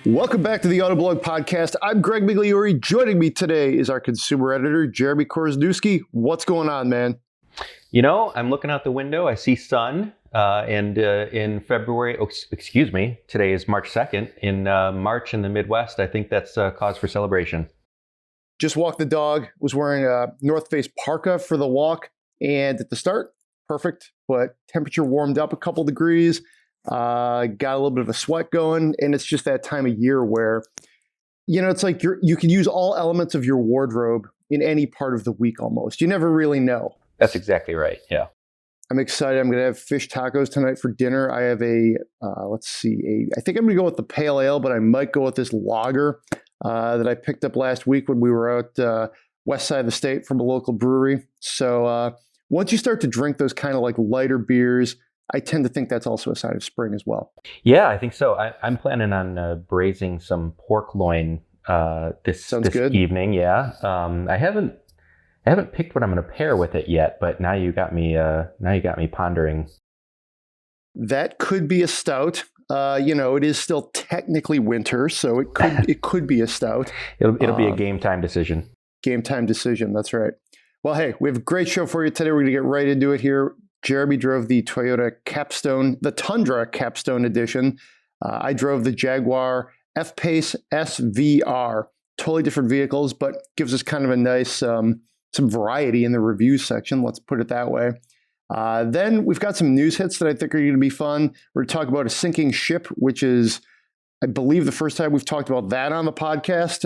Welcome back to the Autoblog Podcast. I'm Greg Migliore. Joining me today is our consumer editor, Jeremy Korzeniewski. What's going on, man? You know, I'm looking out the window. I see sun. And in February, today is March 2nd. In March in the Midwest, I think that's a cause for celebration. Just walked the dog, was wearing a North Face parka for the walk. And at the start, perfect, but temperature warmed up a couple degrees. Got a little bit of a sweat going. And it's just that time of year where, you know, it's like you can use all elements of your wardrobe in any part of the week almost. You never really know. That's exactly right. Yeah. I'm excited. I'm going to have fish tacos tonight for dinner. I have I think I'm going to go with the pale ale, but I might go with this lager that I picked up last week when we were out west side of the state from a local brewery. So once you start to drink those kind of like lighter beers, I tend to think that's also a sign of spring as well. Yeah, I think so. I'm planning on braising some pork loin this evening. Yeah. I haven't picked what I'm going to pair with it yet, but now you got me pondering. That could be a stout. It is still technically winter, so it could be a stout. It'll be a game time decision. Game time decision. That's right. Well, hey, we have a great show for you today. We're going to get right into it here. Jeremy drove the Toyota Capstone, the Tundra Capstone edition. I drove the Jaguar F-Pace SVR. Totally different vehicles, but gives us kind of a nice some variety in the review section. Let's put it that way. Then we've got some news hits that I think are going to be fun. We're going to talk about a sinking ship, which is, I believe, the first time we've talked about that on the podcast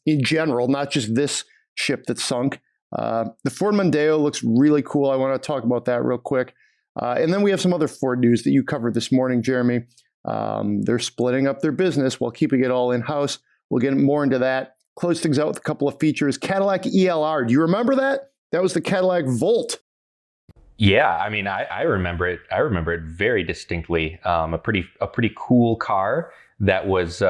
in general, not just this ship that sunk. The Ford Mondeo looks really cool. I want to talk about that real quick. And then we have some other Ford news that you covered this morning, Jeremy. They're splitting up their business while keeping it all in-house. We'll get more into that. Close things out with a couple of features. Cadillac ELR. Do you remember that? That was the Cadillac Volt. Yeah, I mean, I remember it. I remember it very distinctly. A pretty cool car that was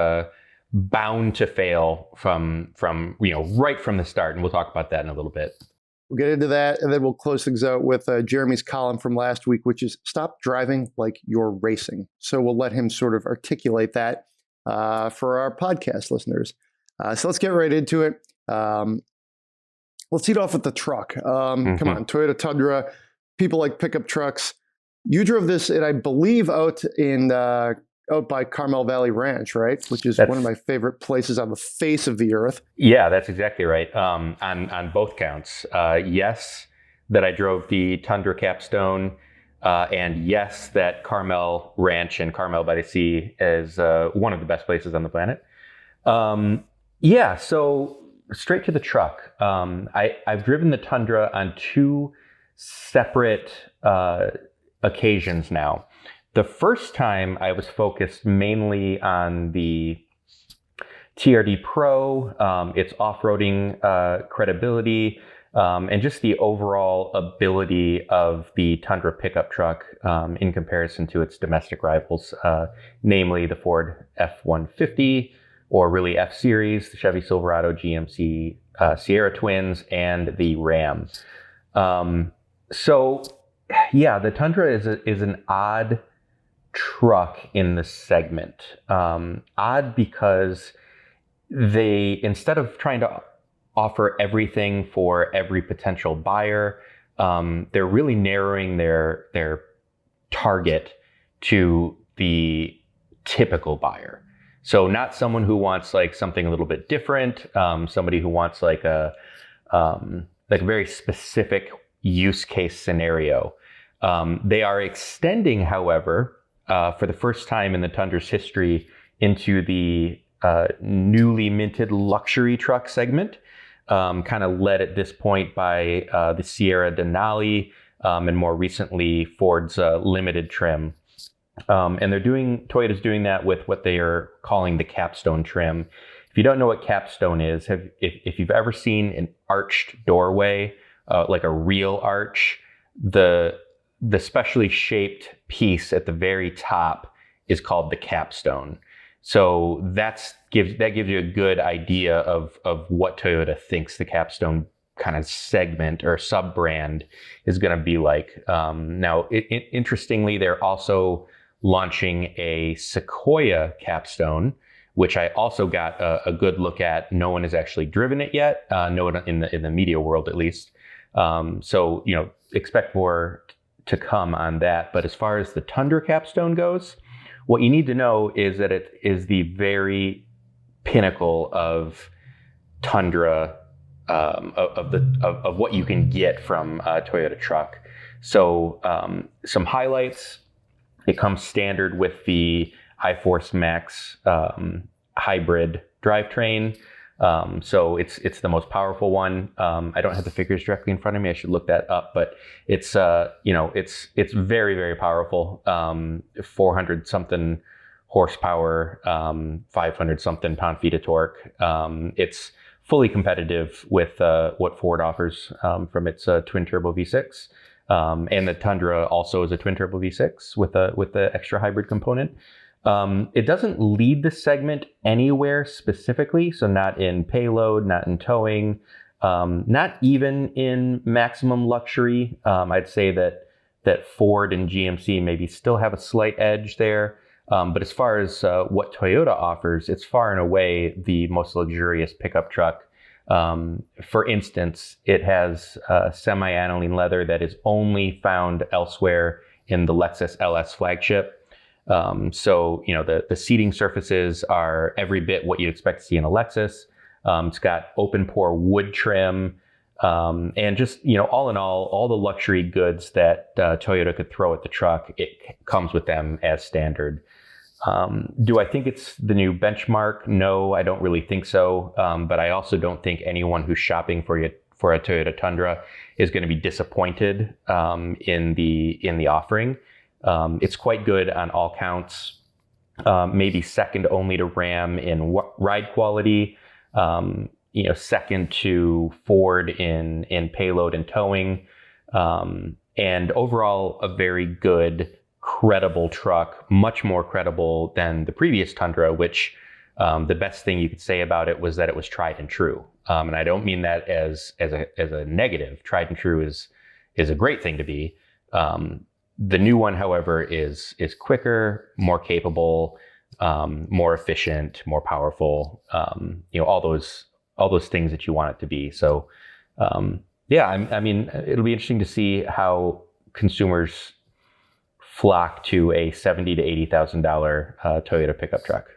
bound to fail from right from the start, and we'll talk about that in a little bit. We'll get into that, and then we'll close things out with Jeremy's column from last week, which is "Stop driving like you're racing." So we'll let him sort of articulate that for our podcast listeners. So let's get right into it. Let's lead off with the truck. Come on, Toyota Tundra. People like pickup trucks. You drove this, and I believe out by Carmel Valley Ranch, right? Which is one of my favorite places on the face of the earth. Yeah, that's exactly right. On both counts. Yes, that I drove the Tundra Capstone, and yes, that Carmel Ranch and Carmel by the Sea is one of the best places on the planet. Yeah, so straight to the truck. I've driven the Tundra on two separate occasions now. The first time I was focused mainly on the TRD Pro, its off-roading credibility, and just the overall ability of the Tundra pickup truck in comparison to its domestic rivals, namely the Ford F-150, or really F-Series, the Chevy Silverado, GMC Sierra Twins, and the Ram. So, yeah, the Tundra is an odd truck in the segment. Odd because they, instead of trying to offer everything for every potential buyer, they're really narrowing their target to the typical buyer. So not someone who wants like something a little bit different, somebody who wants like a very specific use case scenario. They are extending, however, for the first time in the Tundra's history, into the newly minted luxury truck segment, kind of led at this point by the Sierra Denali, and more recently Ford's limited trim. And Toyota's doing that with what they are calling the Capstone trim. If you don't know what Capstone is, if you've ever seen an arched doorway, like a real arch, the specially shaped piece at the very top is called the Capstone. So that gives you a good idea of what Toyota thinks the Capstone kind of segment or sub-brand is going to be like. Now, interestingly, they're also launching a Sequoia Capstone, which I also got a good look at. No one has actually driven it yet. No one in the media world, at least. So expect more to come on that. But as far as the Tundra Capstone goes, what you need to know is that it is the very pinnacle of Tundra, of what you can get from a Toyota truck. So some highlights: it comes standard with the iForce Max hybrid drivetrain. So it's the most powerful one. I don't have the figures directly in front of me. I should look that up, but it's it's very, very powerful. 400 something horsepower, 500 something pound-feet of torque. It's fully competitive with what Ford offers from its twin turbo V6. And the Tundra also is a twin turbo V6 with the extra hybrid component. It doesn't lead the segment anywhere specifically, so not in payload, not in towing, not even in maximum luxury. I'd say that Ford and GMC maybe still have a slight edge there. But as far as what Toyota offers, it's far and away the most luxurious pickup truck. For instance, it has semi-aniline leather that is only found elsewhere in the Lexus LS flagship. So the seating surfaces are every bit what you'd expect to see in a Lexus. It's got open pore wood trim, and just all in all the luxury goods that Toyota could throw at the truck, it comes with them as standard. Do I think it's the new benchmark? No, I don't really think so. But I also don't think anyone who's shopping for a Toyota Tundra is going to be disappointed in the offering. It's quite good on all counts, maybe second only to Ram in ride quality, second to Ford in payload and towing, and overall a very good, credible truck, much more credible than the previous Tundra, which the best thing you could say about it was that it was tried and true. And I don't mean that as a negative. Tried and true is a great thing to be. The new one, however, is quicker, more capable, more efficient, more powerful. All those things that you want it to be. So, I mean, it'll be interesting to see how consumers flock to a $70,000 to $80,000 Toyota pickup truck.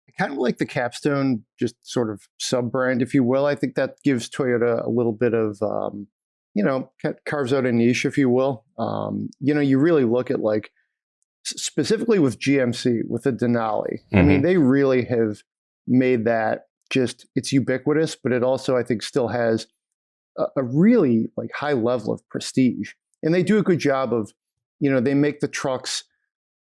I kind of like the Capstone, just sort of sub-brand, if you will. I think that gives Toyota a little bit of, carves out a niche, if you will. You really look at specifically with GMC, with the Denali. Mm-hmm. I mean, they really have made that it's ubiquitous, but it also, I think, still has a really high level of prestige. And they do a good job of, they make the trucks,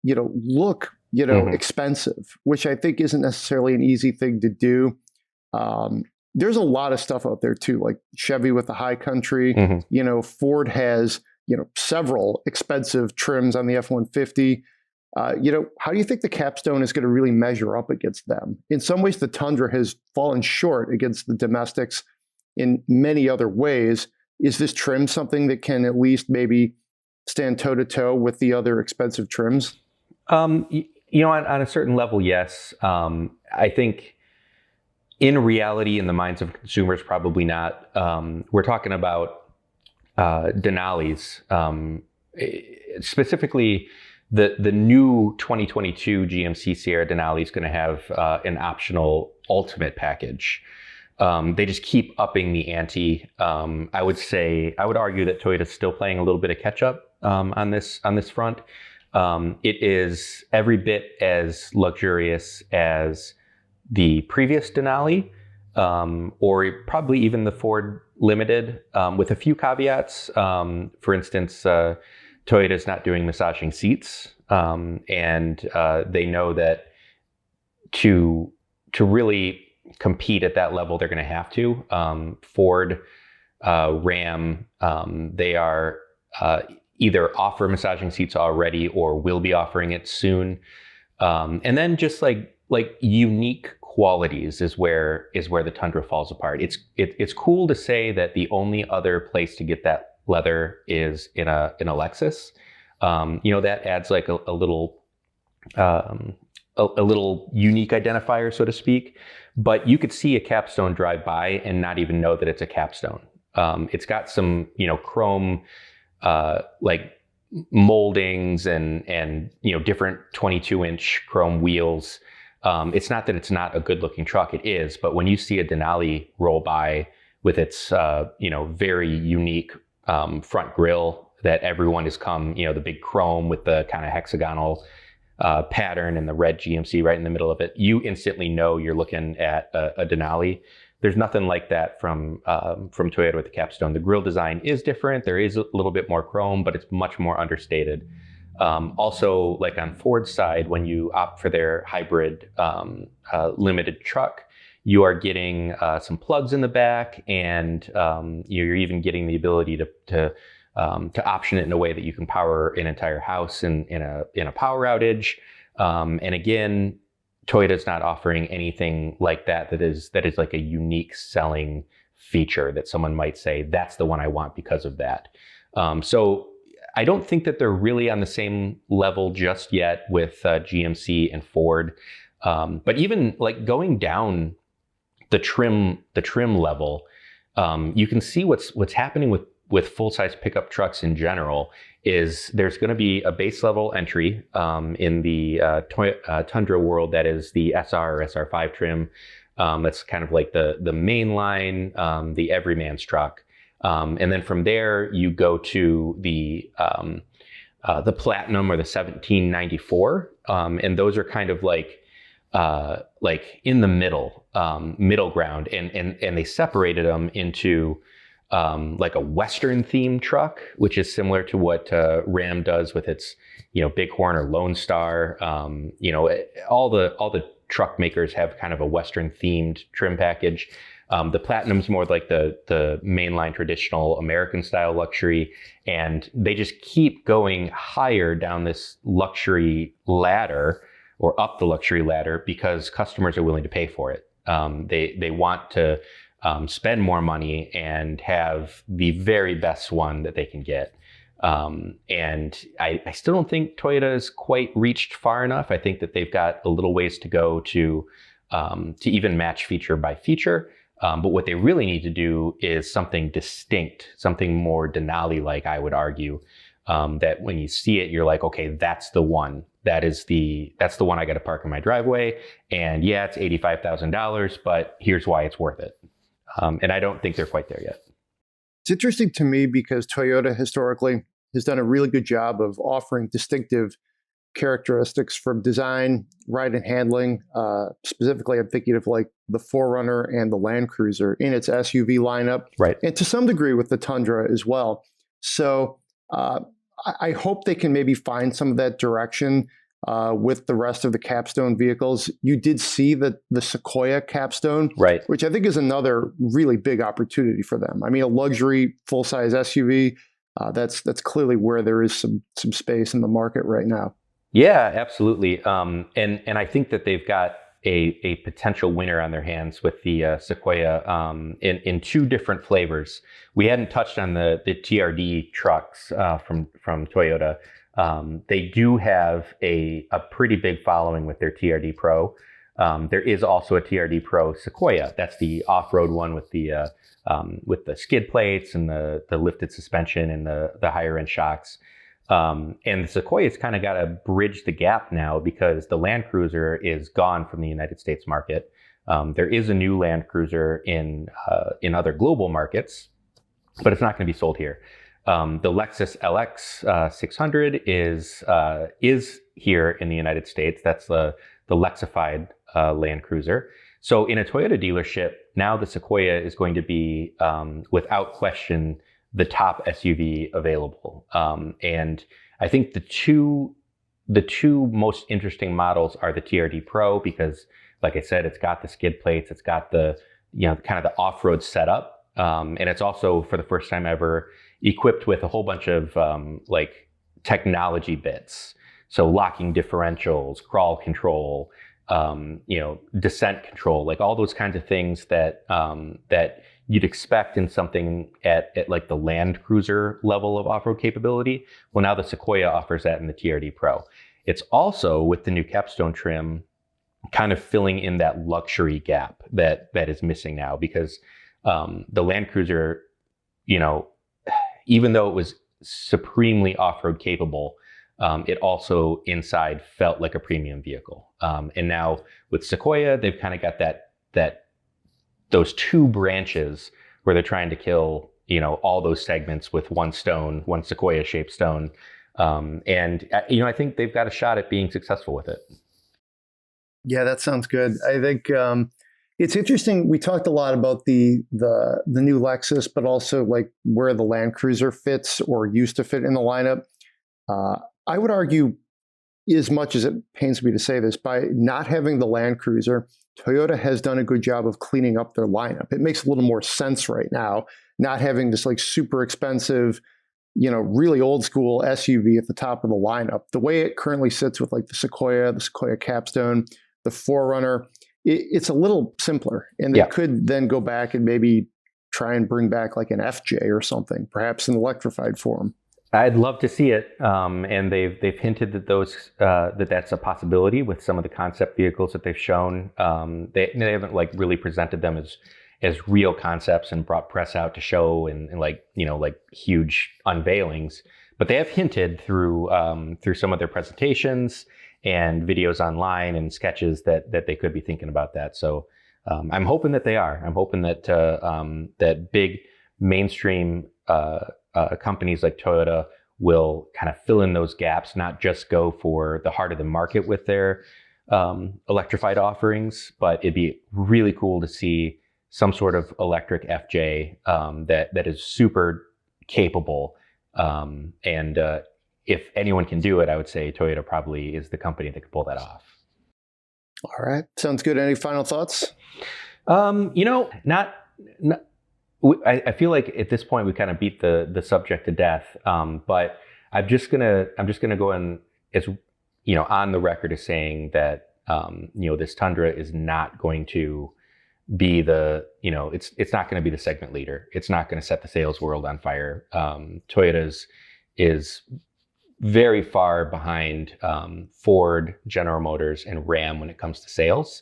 look, mm-hmm. expensive, which I think isn't necessarily an easy thing to do. There's a lot of stuff out there too, like Chevy with the High Country. Mm-hmm. Ford has, several expensive trims on the F-150. How do you think the Capstone is going to really measure up against them? In some ways, the Tundra has fallen short against the domestics in many other ways. Is this trim something that can at least maybe stand toe-to-toe with the other expensive trims? On a certain level, yes. I think in reality, in the minds of consumers, probably not. We're talking about Denali's, specifically the new 2022 GMC Sierra Denali is going to have an optional ultimate package. They just keep upping the ante. I would argue that Toyota's still playing a little bit of catch up on this front. It is every bit as luxurious as the previous Denali, or probably even the Ford Limited, with a few caveats. For instance, Toyota's not doing massaging seats, and they know that to really compete at that level, they're going to have to. Ford, Ram, they are either offer massaging seats already or will be offering it soon. And then just like unique qualities is where the Tundra falls apart. It's cool to say that the only other place to get that leather is in a Lexus. That adds a little a little unique identifier, so to speak. But you could see a Capstone drive by and not even know that it's a Capstone. It's got some, chrome, like moldings and different 22-inch chrome wheels. It's not that it's not a good-looking truck. It is, but when you see a Denali roll by with its, very unique front grille that everyone has come, the big chrome with the kind of hexagonal pattern and the red GMC right in the middle of it, you instantly know you're looking at a Denali. There's nothing like that from Toyota with the Capstone. The grille design is different. There is a little bit more chrome, but it's much more understated. Also, like on Ford's side, when you opt for their hybrid limited truck, you are getting some plugs in the back, and you're even getting the ability to option it in a way that you can power an entire house in a power outage. And again, Toyota's not offering anything like that is like a unique selling feature that someone might say, that's the one I want because of that. So I don't think that they're really on the same level just yet with GMC and Ford. But even like going down the trim level, you can see what's happening with full-size pickup trucks in general. Is there's going to be a base level entry in the Tundra world that is the SR or SR5 trim. That's kind of like the mainline, the everyman's truck. And then from there, you go to the Platinum or the 1794. And those are kind of like in the middle ground. And they separated them into like a Western themed truck, which is similar to what Ram does with its, Bighorn or Lone Star. All the truck makers have kind of a Western themed trim package. The Platinum's more like the mainline traditional American style luxury, and they just keep going higher down this luxury ladder or up the luxury ladder because customers are willing to pay for it. They want to spend more money and have the very best one that they can get. And I still don't think Toyota has quite reached far enough. I think that they've got a little ways to go to even match feature by feature. But what they really need to do is something distinct, something more Denali-like, I would argue, that when you see it, you're like, okay, that's the one. That's the one I got to park in my driveway. And yeah, it's $85,000, but here's why it's worth it. And I don't think they're quite there yet. It's interesting to me because Toyota historically has done a really good job of offering distinctive characteristics from design, ride and handling. Specifically, I'm thinking of like the 4Runner and the Land Cruiser in its SUV lineup, right? And to some degree with the Tundra as well. So I hope they can maybe find some of that direction with the rest of the Capstone vehicles. You did see the Sequoia Capstone, right? Which I think is another really big opportunity for them. I mean, a luxury full-size SUV, that's clearly where there is some space in the market right now. Yeah, absolutely. And I think that they've got a potential winner on their hands with the Sequoia in two different flavors. We hadn't touched on the TRD trucks from Toyota. They do have a pretty big following with their TRD Pro. There is also a TRD Pro Sequoia. That's the off-road one with the skid plates and the lifted suspension and the higher end shocks. And the Sequoia's kind of got to bridge the gap now because the Land Cruiser is gone from the United States market. There is a new Land Cruiser in other global markets, but it's not going to be sold here. The Lexus LX 600 is here in the United States. That's the Lexified Land Cruiser. So in a Toyota dealership, now the Sequoia is going to be, without question, the top SUV available. And I think the two most interesting models are the TRD Pro because, like I said, it's got the skid plates, it's got the kind of the off-road setup, and it's also for the first time ever equipped with a whole bunch of like technology bits. So locking differentials, crawl control, descent control, like all those kinds of things that that you'd expect in something at like the Land Cruiser level of off-road capability. Well, now the Sequoia offers that in the TRD Pro. It's also, with the new Capstone trim, kind of filling in that luxury gap that is missing now, because the Land Cruiser, even though it was supremely off-road capable, it also inside felt like a premium vehicle. And now with Sequoia, they've kind of got those two branches where they're trying to kill, all those segments with one Sequoia-shaped stone. I think they've got a shot at being successful with it. Yeah, that sounds good. I think it's interesting. We talked a lot about the new Lexus, but also like where the Land Cruiser fits or used to fit in the lineup. I would argue, as much as it pains me to say this, by not having the Land Cruiser, Toyota has done a good job of cleaning up their lineup. It makes a little more sense right now, not having this like super expensive, really old school SUV at the top of the lineup. The way it currently sits with like the Sequoia Capstone, the 4Runner, it's a little simpler. And they could then go back and maybe try and bring back like an FJ or something, perhaps in electrified form. I'd love to see it, and they've hinted that that's a possibility with some of the concept vehicles that they've shown. They haven't like really presented them as real concepts and brought press out to show and like huge unveilings, but they have hinted through some of their presentations and videos online and sketches that they could be thinking about that. So I'm hoping that they are. I'm hoping that that big mainstream companies like Toyota will kind of fill in those gaps, not just go for the heart of the market with their electrified offerings, but it'd be really cool to see some sort of electric FJ that is super capable. If anyone can do it, I would say Toyota probably is the company that can pull that off. All right. Sounds good. Any final thoughts? I feel like at this point we kind of beat the subject to death. But I'm just gonna go in as on the record as saying that this Tundra is not going to be it's not going to be the segment leader. It's not going to set the sales world on fire. Toyota's is very far behind Ford, General Motors, and Ram when it comes to sales.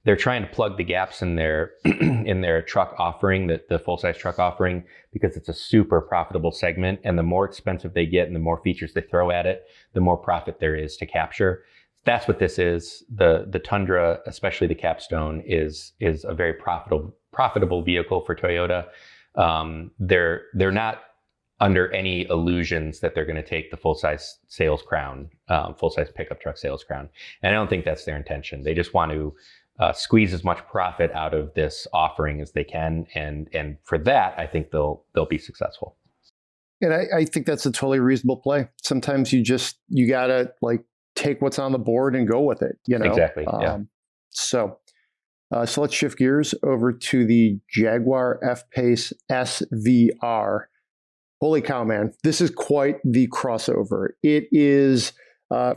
They're trying to plug the gaps in their in their truck offering, the full-size truck offering, because it's a super profitable segment. And the more expensive they get and the more features they throw at it, the more profit there is to capture. That's what this is. The Tundra, especially the Capstone, is a very profitable vehicle for Toyota. They're not under any illusions that they're going to take the full-size sales crown, full-size pickup truck sales crown. And I don't think that's their intention. They just want to squeeze as much profit out of this offering as they can, and for that, I think they'll be successful. And I think that's a totally reasonable play. Sometimes you gotta like take what's on the board and go with it. Exactly. Yeah. So let's shift gears over to the Jaguar F-Pace SVR. Holy cow, man! This is quite the crossover. It is.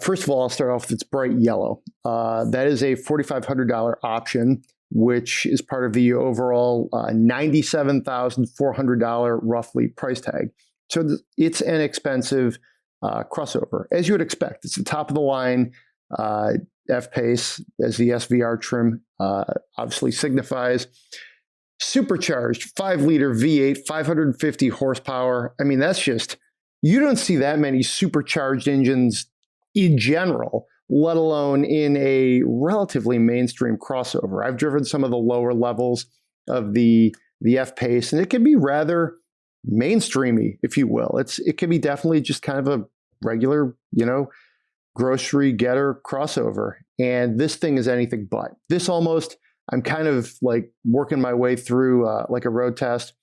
First of all, I'll start off with its bright yellow. That is a $4,500 option, which is part of the overall $97,400 roughly price tag. So it's an expensive crossover, as you would expect. It's the top of the line F-Pace, as the SVR trim obviously signifies. Supercharged 5-liter V8, 550 horsepower. I mean, you don't see that many supercharged engines in general, let alone in a relatively mainstream crossover. I've driven some of the lower levels of the F-Pace, and it can be rather mainstreamy, if you will. It can be definitely just kind of a regular, grocery getter crossover. And this thing is anything but. I'm kind of like working my way through like a road test.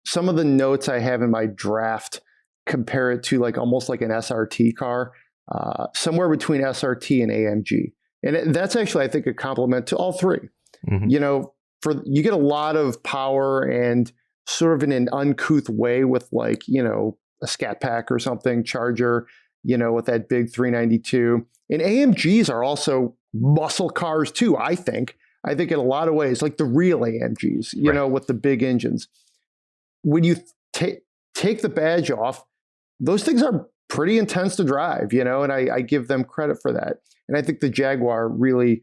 Some of the notes I have in my draft compare it to like almost like an SRT car. Somewhere between SRT and AMG. And that's actually, I think, a compliment to all three. Mm-hmm. You get a lot of power and sort of in an uncouth way with like, a Scat Pack or something, Charger, with that big 392. And AMGs are also muscle cars too, I think. I think in a lot of ways, like the real AMGs, you know, with the big engines. When you take the badge off, those things are pretty intense to drive, you know, and I give them credit for that. And I think the Jaguar really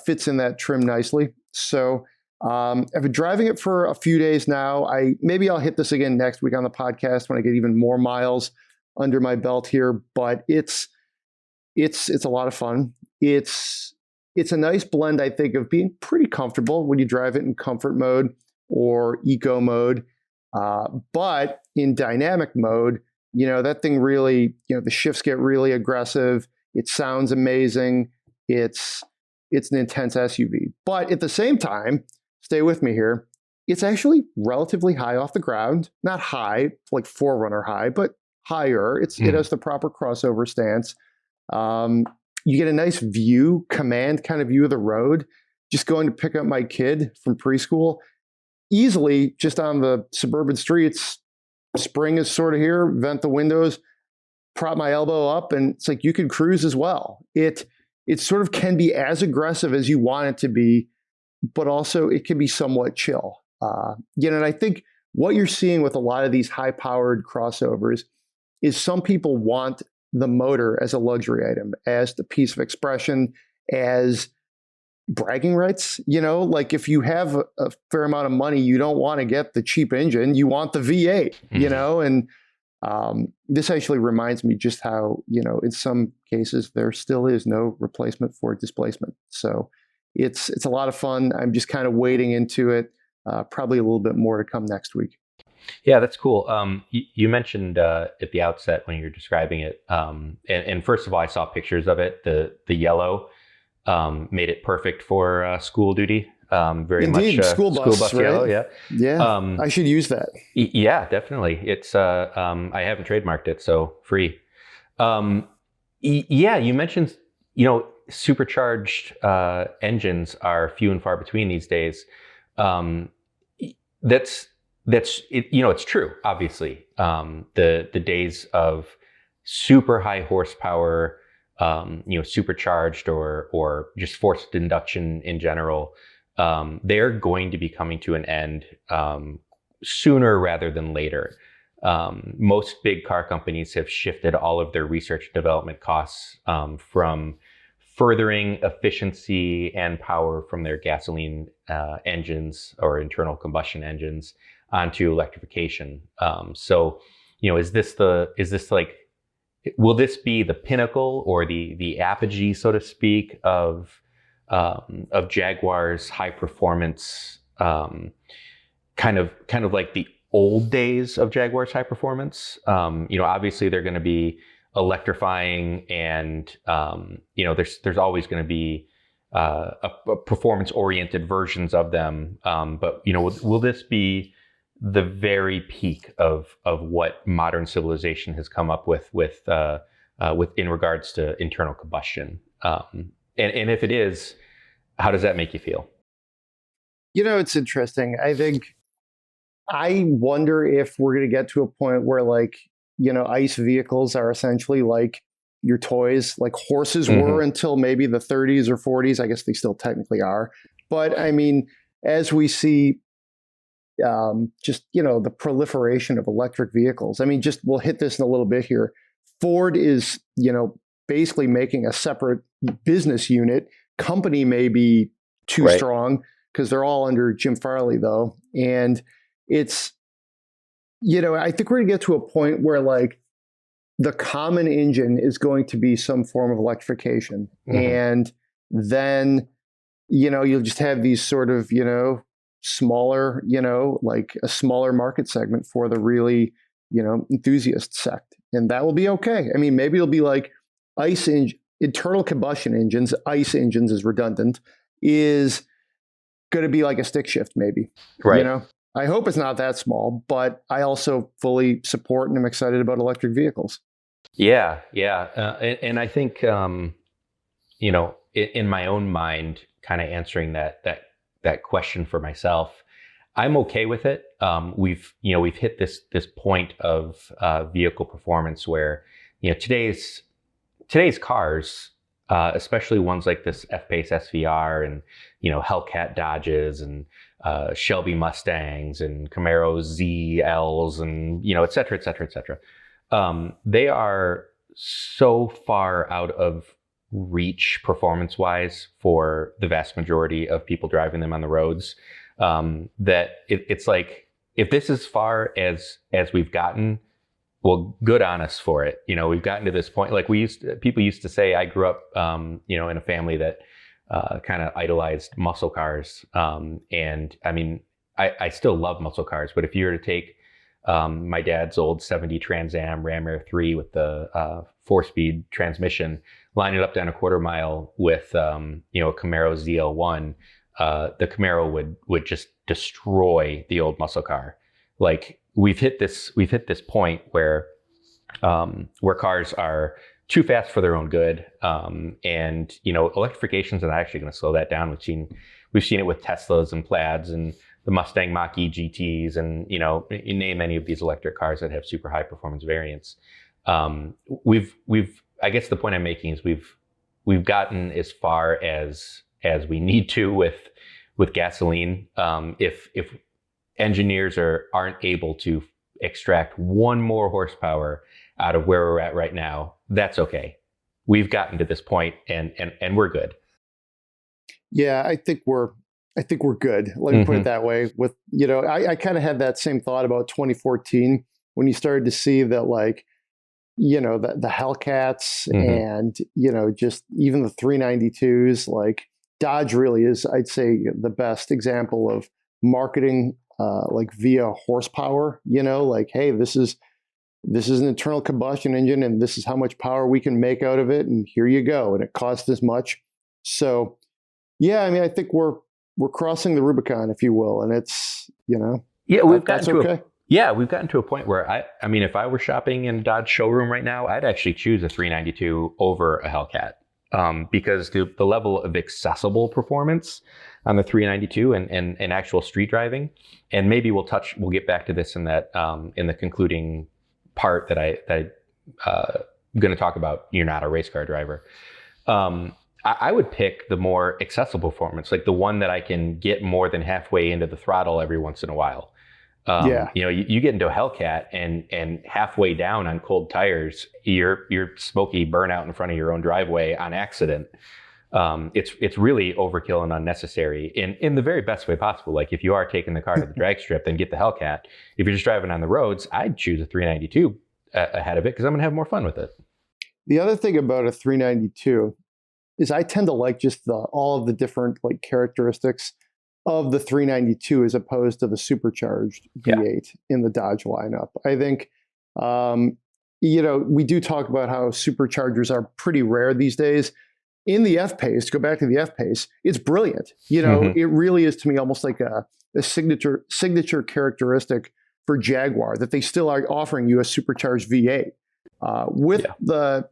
fits in that trim nicely. So I've been driving it for a few days now. Maybe I'll hit this again next week on the podcast when I get even more miles under my belt here. But it's a lot of fun. It's a nice blend, I think, of being pretty comfortable when you drive it in comfort mode or eco mode. But in dynamic mode, you know, that thing really, you know, the shifts get really aggressive. It sounds amazing. It's an intense SUV. But at the same time, stay with me here, it's actually relatively high off the ground. Not high, like 4Runner high, but higher. It has the proper crossover stance. You get a nice view, command kind of view of the road. Just going to pick up my kid from preschool, easily just on the suburban streets, spring is sort of here, vent the windows, prop my elbow up, and it's like you can cruise as well. It sort of can be as aggressive as you want it to be, but also it can be somewhat chill. You know, and I think what you're seeing with a lot of these high-powered crossovers is some people want the motor as a luxury item, as the piece of expression, as bragging rights. You know, like if you have a fair amount of money, you don't want to get the cheap engine, you want the V8, you know, and this actually reminds me just how, you know, in some cases there still is no replacement for displacement. So it's a lot of fun. I'm just kind of wading into it. Probably a little bit more to come next week. Yeah, that's cool. You mentioned at the outset when you were describing it, and first of all, I saw pictures of it. The yellow made it perfect for school duty. Very Indeed, much school bus right? yellow. Yeah, yeah. I should use that. Yeah, definitely. It's I haven't trademarked it, so free. Yeah, you mentioned, you know, supercharged engines are few and far between these days. That's it, you know, it's true. Obviously, the days of super high horsepower, you know, supercharged or just forced induction in general, they're going to be coming to an end sooner rather than later. Most big car companies have shifted all of their research and development costs from furthering efficiency and power from their gasoline engines or internal combustion engines onto electrification. So, you know, is this like, will this be the pinnacle or the apogee, so to speak, of Jaguar's high performance, kind of like the old days of Jaguar's high performance? You know, obviously they're going to be electrifying, and you know, there's always going to be a performance-oriented versions of them. But you know, will this be the very peak of what modern civilization has come up with in regards to internal combustion? And if it is, how does that make you feel? You know, it's interesting. I wonder if we're going to get to a point where, like, you know, ICE vehicles are essentially like your toys, like horses were until maybe the 30s or 40s. I guess they still technically are. But I mean, as we see just, you know, the proliferation of electric vehicles. I mean, just we'll hit this in a little bit here. Ford is, you know, basically making a separate business unit. Company may be too strong because they're all under Jim Farley, though. And it's, you know, I think we're going to get to a point where, like, the common engine is going to be some form of electrification. And then, you know, you'll just have these sort of, you know, smaller, you know, like a smaller market segment for the really, you know, enthusiast sect. And that will be okay. I mean, maybe it'll be like internal combustion engines, ICE engines is redundant, is going to be like a stick shift maybe. You know, I hope it's not that small, but I also fully support and am excited about electric vehicles. Yeah. And I think, you know, in my own mind, kind of answering that question for myself, I'm okay with it. We've hit this point of vehicle performance where, you know, today's cars especially ones like this FPace SVR and, Hellcat Dodges and Shelby Mustangs and Camaro ZLs and, et cetera, et cetera, et cetera. They are so far out of reach performance-wise for the vast majority of people driving them on the roads, that it's like, if this is far as we've gotten, well, good on us for it. We've gotten to this point. Like people used to say, I grew up, in a family that kind of idolized muscle cars. And I mean, I still love muscle cars, but if you were to take my dad's old 70 Trans Am Ram Air 3 with the 4-speed transmission, line it up down a quarter mile with a Camaro ZL1, the Camaro would just destroy the old muscle car. Like we've hit this point where cars are too fast for their own good, and electrification is not actually going to slow that down. We've seen it with Teslas and Plaids and the Mustang Mach-E GTs, and you name any of these electric cars that have super high performance variants. We've I guess the point I'm making is we've gotten as far as we need to with gasoline. If engineers aren't able to extract one more horsepower out of where we're at right now, that's okay. We've gotten to this point and we're good. Yeah, I think we're good. Let me put it that way. With I kind of had that same thought about 2014 when you started to see that, like, the Hellcats and just even the 392s. Like Dodge really is, I'd say, the best example of marketing like via horsepower. Like, hey, this is an internal combustion engine, and this is how much power we can make out of it, and here you go, and it costs this much. So, yeah, I mean, I think we're crossing the Rubicon, if you will, and it's we've gotten to a point where I mean, if I were shopping in a Dodge showroom right now, I'd actually choose a 392 over a Hellcat, because the level of accessible performance on the 392 and actual street driving, and maybe we'll get back to this in that in the concluding part that I'm going to talk about. You're not a race car driver. I would pick the more accessible performance, like the one that I can get more than halfway into the throttle every once in a while. You get into a Hellcat and halfway down on cold tires, you're smoky burnout in front of your own driveway on accident. It's really overkill and unnecessary in the very best way possible. Like if you are taking the car to the drag strip, then get the Hellcat. If you're just driving on the roads, I'd choose a 392 ahead of it because I'm going to have more fun with it. The other thing about a 392 is I tend to like just all of the different like characteristics of the 392 as opposed to the supercharged V8 in the Dodge lineup. I think, we do talk about how superchargers are pretty rare these days. In the F-Pace, go back to the F-Pace, it's brilliant. It really is, to me, almost like a signature characteristic for Jaguar, that they still are offering you a supercharged V8. With the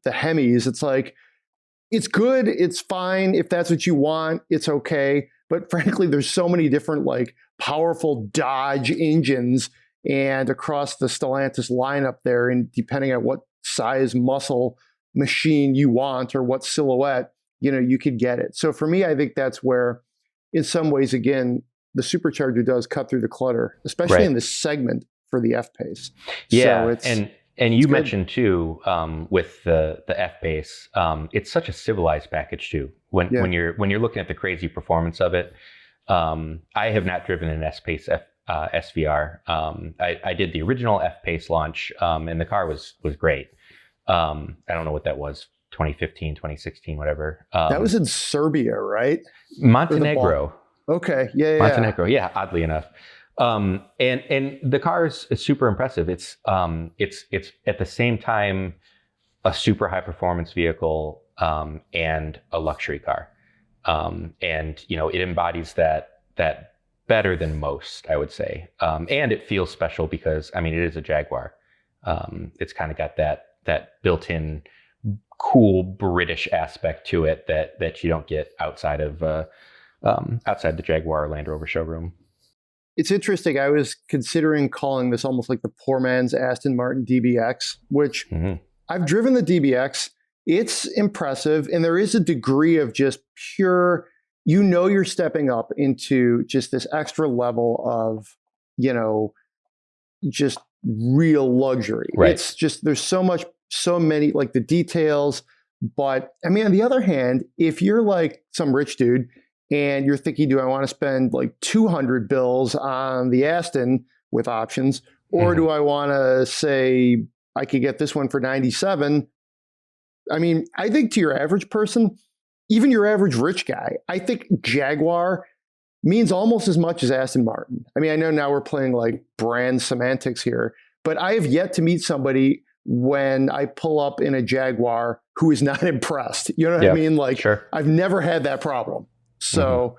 Hemis, it's like, it's good, it's fine. If that's what you want, it's okay. But frankly, there's so many different like powerful Dodge engines and across the Stellantis lineup there, and depending on what size muscle machine you want or what silhouette, you could get it. So for me, I think that's where, in some ways, again, the supercharger does cut through the clutter, especially in this segment for the F-Pace. Yeah, so and you mentioned too, with the F-Pace, it's such a civilized package too. When you're looking at the crazy performance of it, I have not driven an FPace SVR. I did the original F-Pace launch, and the car was great. I don't know what that was, 2015, 2016, whatever. That was in Serbia, right? Montenegro. Okay, yeah. Montenegro, yeah. Oddly enough. And the car is super impressive. It's at the same time a super high performance vehicle and a luxury car, and it embodies that better than most, I would say. And it feels special because it is a Jaguar. It's kind of got that built-in cool British aspect to it that you don't get outside the Jaguar Land Rover showroom. It's interesting. I was considering calling this almost like the poor man's Aston Martin DBX, which I've driven the DBX. it's impressive. And there is a degree of just pure, you're stepping up into just this extra level of, just real luxury. Right. It's just, there's so many, like the details. But I mean, on the other hand, if you're like some rich dude and you're thinking, do I want to spend like 200 bills on the Aston with options, or do I want to say I could get this one for 97? I mean, I think to your average person, even your average rich guy, I think Jaguar means almost as much as Aston Martin. I mean, I know now we're playing like brand semantics here, but I have yet to meet somebody when I pull up in a Jaguar who is not impressed. You know what I mean? Like, sure. I've never had that problem. So,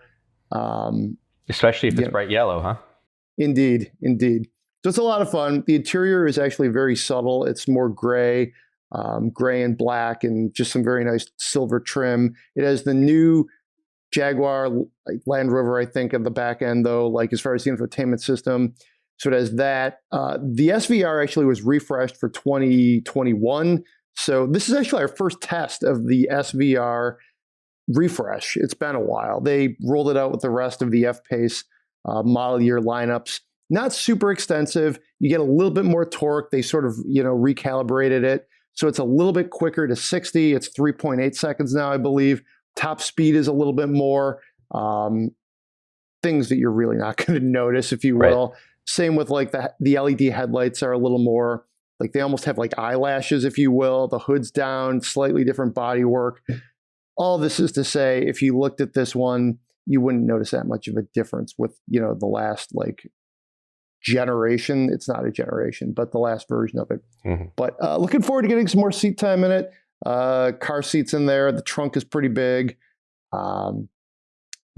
especially if it's bright yellow, huh? Indeed. So it's a lot of fun. The interior is actually very subtle. It's more gray and black, and just some very nice silver trim. It has the new Jaguar Land Rover, I think, at the back end, though, like as far as the infotainment system. So it has that. The SVR actually was refreshed for 2021. So this is actually our first test of the SVR refresh. It's been a while. They rolled it out with the rest of the FPace model year lineups. Not super extensive. You get a little bit more torque. They sort of, recalibrated it. So it's a little bit quicker to 60. It's 3.8 seconds now, I believe. Top speed is a little bit more. Things that you're really not going to notice, if you will. Right. Same with like the LED headlights are a little more, like they almost have like eyelashes, if you will. The hood's down, slightly different bodywork. All this is to say, if you looked at this one, you wouldn't notice that much of a difference with, the last like generation. It's not a generation, but the last version of it. But looking forward to getting some more seat time in it. Car seats in there. The trunk is pretty big.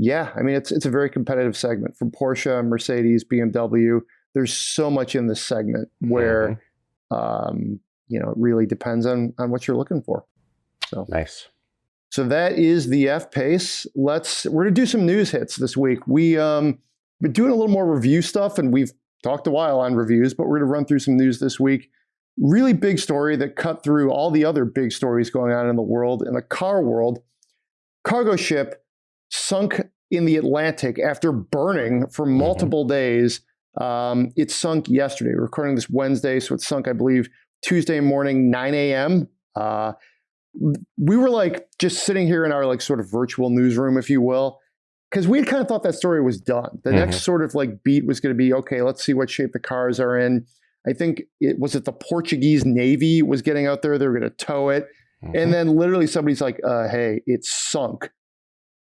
Yeah, I mean, it's a very competitive segment from Porsche, Mercedes, BMW. There's so much in this segment where, it really depends on what you're looking for. So nice. So that is the F-Pace. We're going to do some news hits this week. We've been doing a little more review stuff, and we've talked a while on reviews, but we're going to run through some news this week. Really big story that cut through all the other big stories going on in the world. In the car world, cargo ship sunk in the Atlantic after burning for multiple days. It sunk yesterday. We're recording this Wednesday, so it sunk, I believe, Tuesday morning, 9 a.m. We were like just sitting here in our like sort of virtual newsroom, if you will, because we had kind of thought that story was done. The next sort of like beat was going to be, okay, let's see what shape the cars are in. I think the Portuguese Navy was getting out there. They were going to tow it. And then literally somebody's like, hey, it's sunk.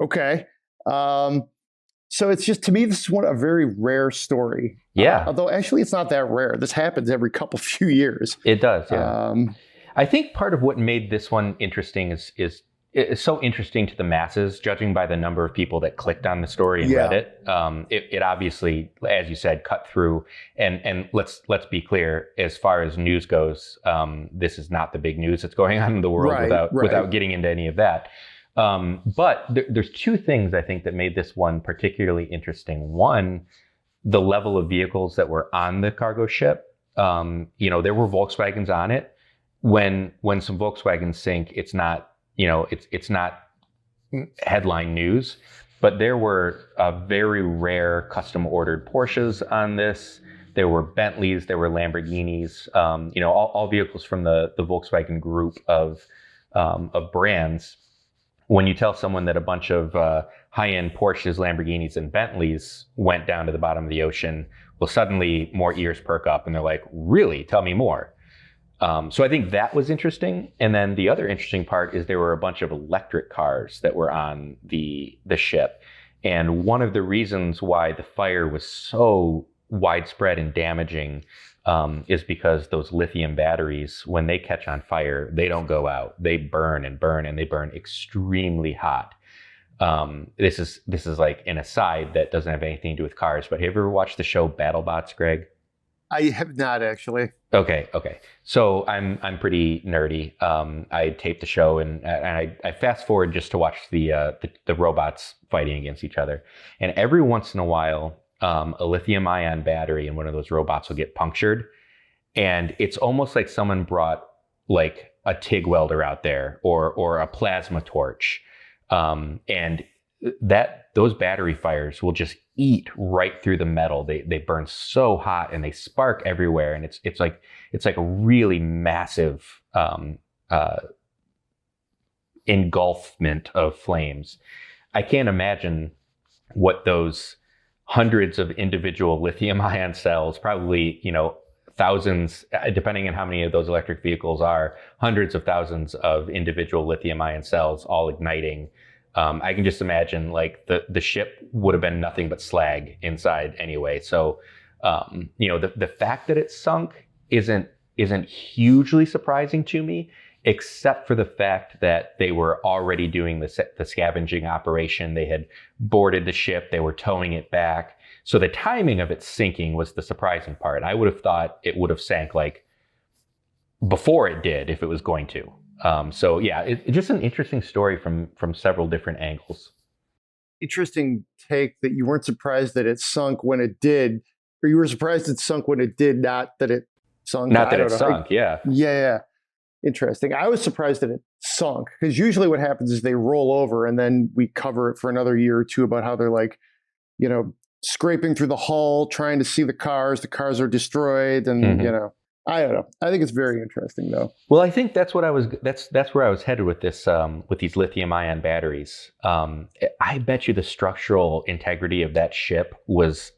Okay. So it's just, to me, this is a very rare story. Yeah. Although actually it's not that rare. This happens every few years. It does. Yeah. I think part of what made this one interesting is it's so interesting to the masses, judging by the number of people that clicked on the story and read it. It obviously, as you said, cut through. And let's be clear, as far as news goes, this is not the big news that's going on in the world without getting into any of that. But there's two things I think that made this one particularly interesting. One, the level of vehicles that were on the cargo ship. There were Volkswagens on it. When some Volkswagens sink, it's not, it's not headline news, but there were very rare custom ordered Porsches on this. There were Bentleys, there were Lamborghinis, all vehicles from the Volkswagen group of brands. When you tell someone that a bunch of high-end Porsches, Lamborghinis, and Bentleys went down to the bottom of the ocean, well, suddenly more ears perk up and they're like, really? Tell me more. So I think that was interesting. And then the other interesting part is there were a bunch of electric cars that were on the ship. And one of the reasons why the fire was so widespread and damaging is because those lithium batteries, when they catch on fire, they don't go out. They burn and burn, and they burn extremely hot. This is like an aside that doesn't have anything to do with cars, but have you ever watched the show BattleBots, Greg? I have not, actually. Okay. So I'm pretty nerdy. I taped the show and I fast forward just to watch the robots fighting against each other. And every once in a while, a lithium ion battery in one of those robots will get punctured. And it's almost like someone brought like a TIG welder out there or a plasma torch. And those battery fires will just eat right through the metal. They burn so hot and they spark everywhere. And it's like a really massive engulfment of flames. I can't imagine what those hundreds of individual lithium ion cells, probably, thousands, depending on how many of those electric vehicles are, hundreds of thousands of individual lithium ion cells all igniting. I can just imagine like the ship would have been nothing but slag inside anyway. So, the fact that it sunk isn't hugely surprising to me, except for the fact that they were already doing the scavenging operation. They had boarded the ship, they were towing it back. So the timing of it sinking was the surprising part. I would have thought it would have sank like before it did if it was going to. So yeah, it's just an interesting story from several different angles. Interesting take that you weren't surprised that it sunk when it did, or you were surprised it sunk when it did, not that it sunk. Not that it sunk, yeah. Yeah. Interesting. I was surprised that it sunk, because usually what happens is they roll over and then we cover it for another year or two about how they're like, scraping through the hull, trying to see the cars. The cars are destroyed, and I don't know. I think it's very interesting, though. Well, I think that's where I was headed with this, with these lithium ion batteries. I bet you the structural integrity of that ship was,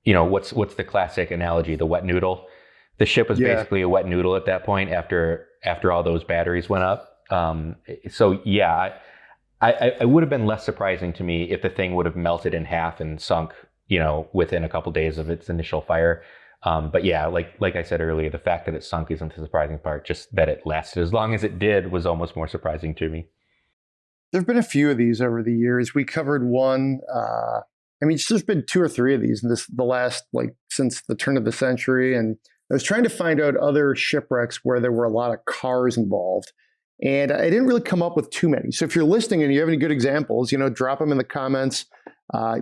what's the classic analogy? The wet noodle. The ship was basically a wet noodle at that point after all those batteries went up. So yeah, I would have been less surprising to me if the thing would have melted in half and sunk, within a couple days of its initial fire. But yeah, like I said earlier, the fact that it sunk isn't the surprising part. Just that it lasted as long as it did was almost more surprising to me. There have been a few of these over the years. We covered one. There's been two or three of these in the last, since the turn of the century. And I was trying to find out other shipwrecks where there were a lot of cars involved. And I didn't really come up with too many. So if you're listening and you have any good examples, drop them in the comments.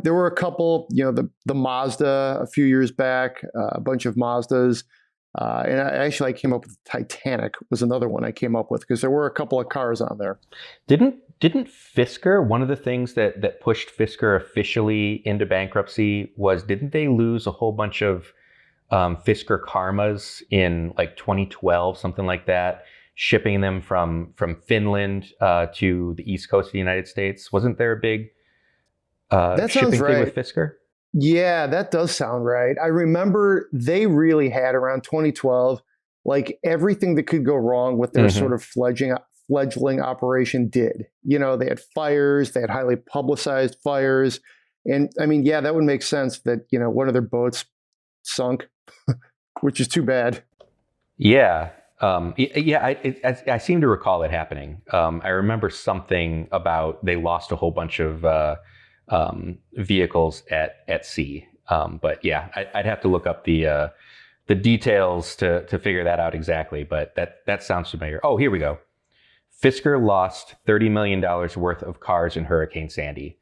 There were a couple, the Mazda a few years back, a bunch of Mazdas. And I came up with Titanic was another one I came up with, because there were a couple of cars on there. Didn't Fisker, one of the things that pushed Fisker officially into bankruptcy was, didn't they lose a whole bunch of Fisker Karmas in 2012, something like that, shipping them from Finland to the East Coast of the United States? Wasn't there a big shipping thing with Fisker? Yeah, that does sound right. I remember they really had around 2012, everything that could go wrong with their sort of fledgling operation did. They had fires, they had highly publicized fires. And that would make sense that, one of their boats sunk, which is too bad. Yeah. I seem to recall it happening. I remember something about they lost a whole bunch of vehicles at sea. But yeah, I'd have to look up the details to figure that out exactly. But that sounds familiar. Oh, here we go. Fisker lost $30 million worth of cars in Hurricane Sandy.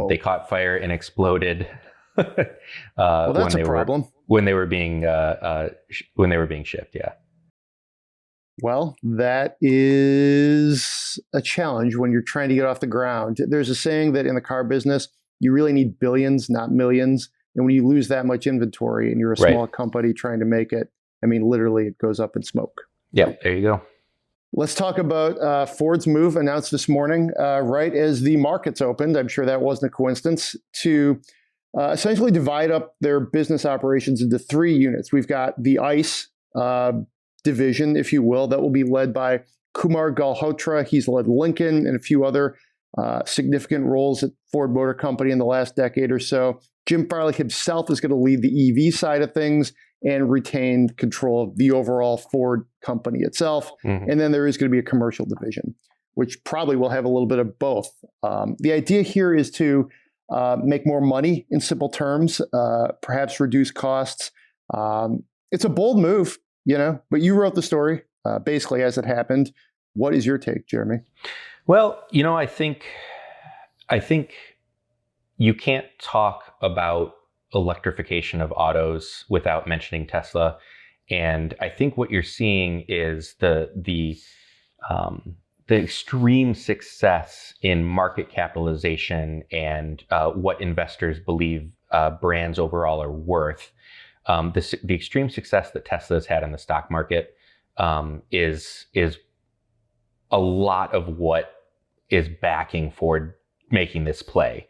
They caught fire and exploded. Well, that's a problem. When they were being shipped, yeah. Well, that is a challenge when you're trying to get off the ground. There's a saying that in the car business, you really need billions, not millions. And when you lose that much inventory and you're a small company trying to make it, literally it goes up in smoke. Yeah, there you go. Let's talk about Ford's move announced this morning, right as the markets opened. I'm sure that wasn't a coincidence, to essentially divide up their business operations into three units. We've got the ICE division, if you will, that will be led by Kumar Galhotra. He's led Lincoln and a few other significant roles at Ford Motor Company in the last decade or so. Jim Farley himself is going to lead the EV side of things and retain control of the overall Ford company itself. And then there is going to be a commercial division, which probably will have a little bit of both. The idea here is to make more money in simple terms, perhaps reduce costs. It's a bold move, but you wrote the story basically as it happened. What is your take, Jeremy? Well, I think you can't talk about electrification of autos without mentioning Tesla. And I think what you're seeing is the extreme success in market capitalization and what investors believe brands overall are worth. The extreme success that Tesla has had in the stock market is a lot of what is backing Ford making this play.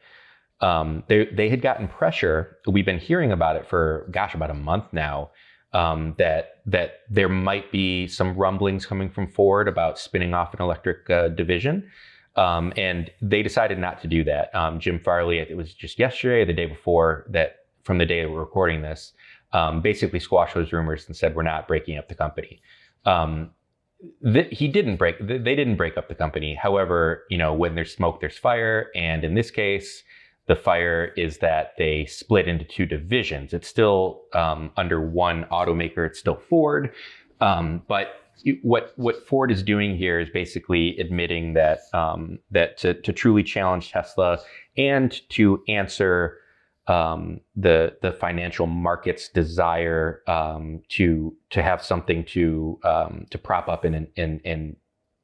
They had gotten pressure. We've been hearing about it for, about a month now. That there might be some rumblings coming from Ford about spinning off an electric division. And they decided not to do that. Jim Farley, it was just yesterday or the day before, that from the day that we're recording this, basically squashed those rumors and said, we're not breaking up the company. They didn't break up the company. However, when there's smoke, there's fire. And in this case, the fire is that they split into two divisions. It's still under one automaker. It's still Ford. But what Ford is doing here is basically admitting that that to truly challenge Tesla and to answer the financial market's desire to have something to prop up and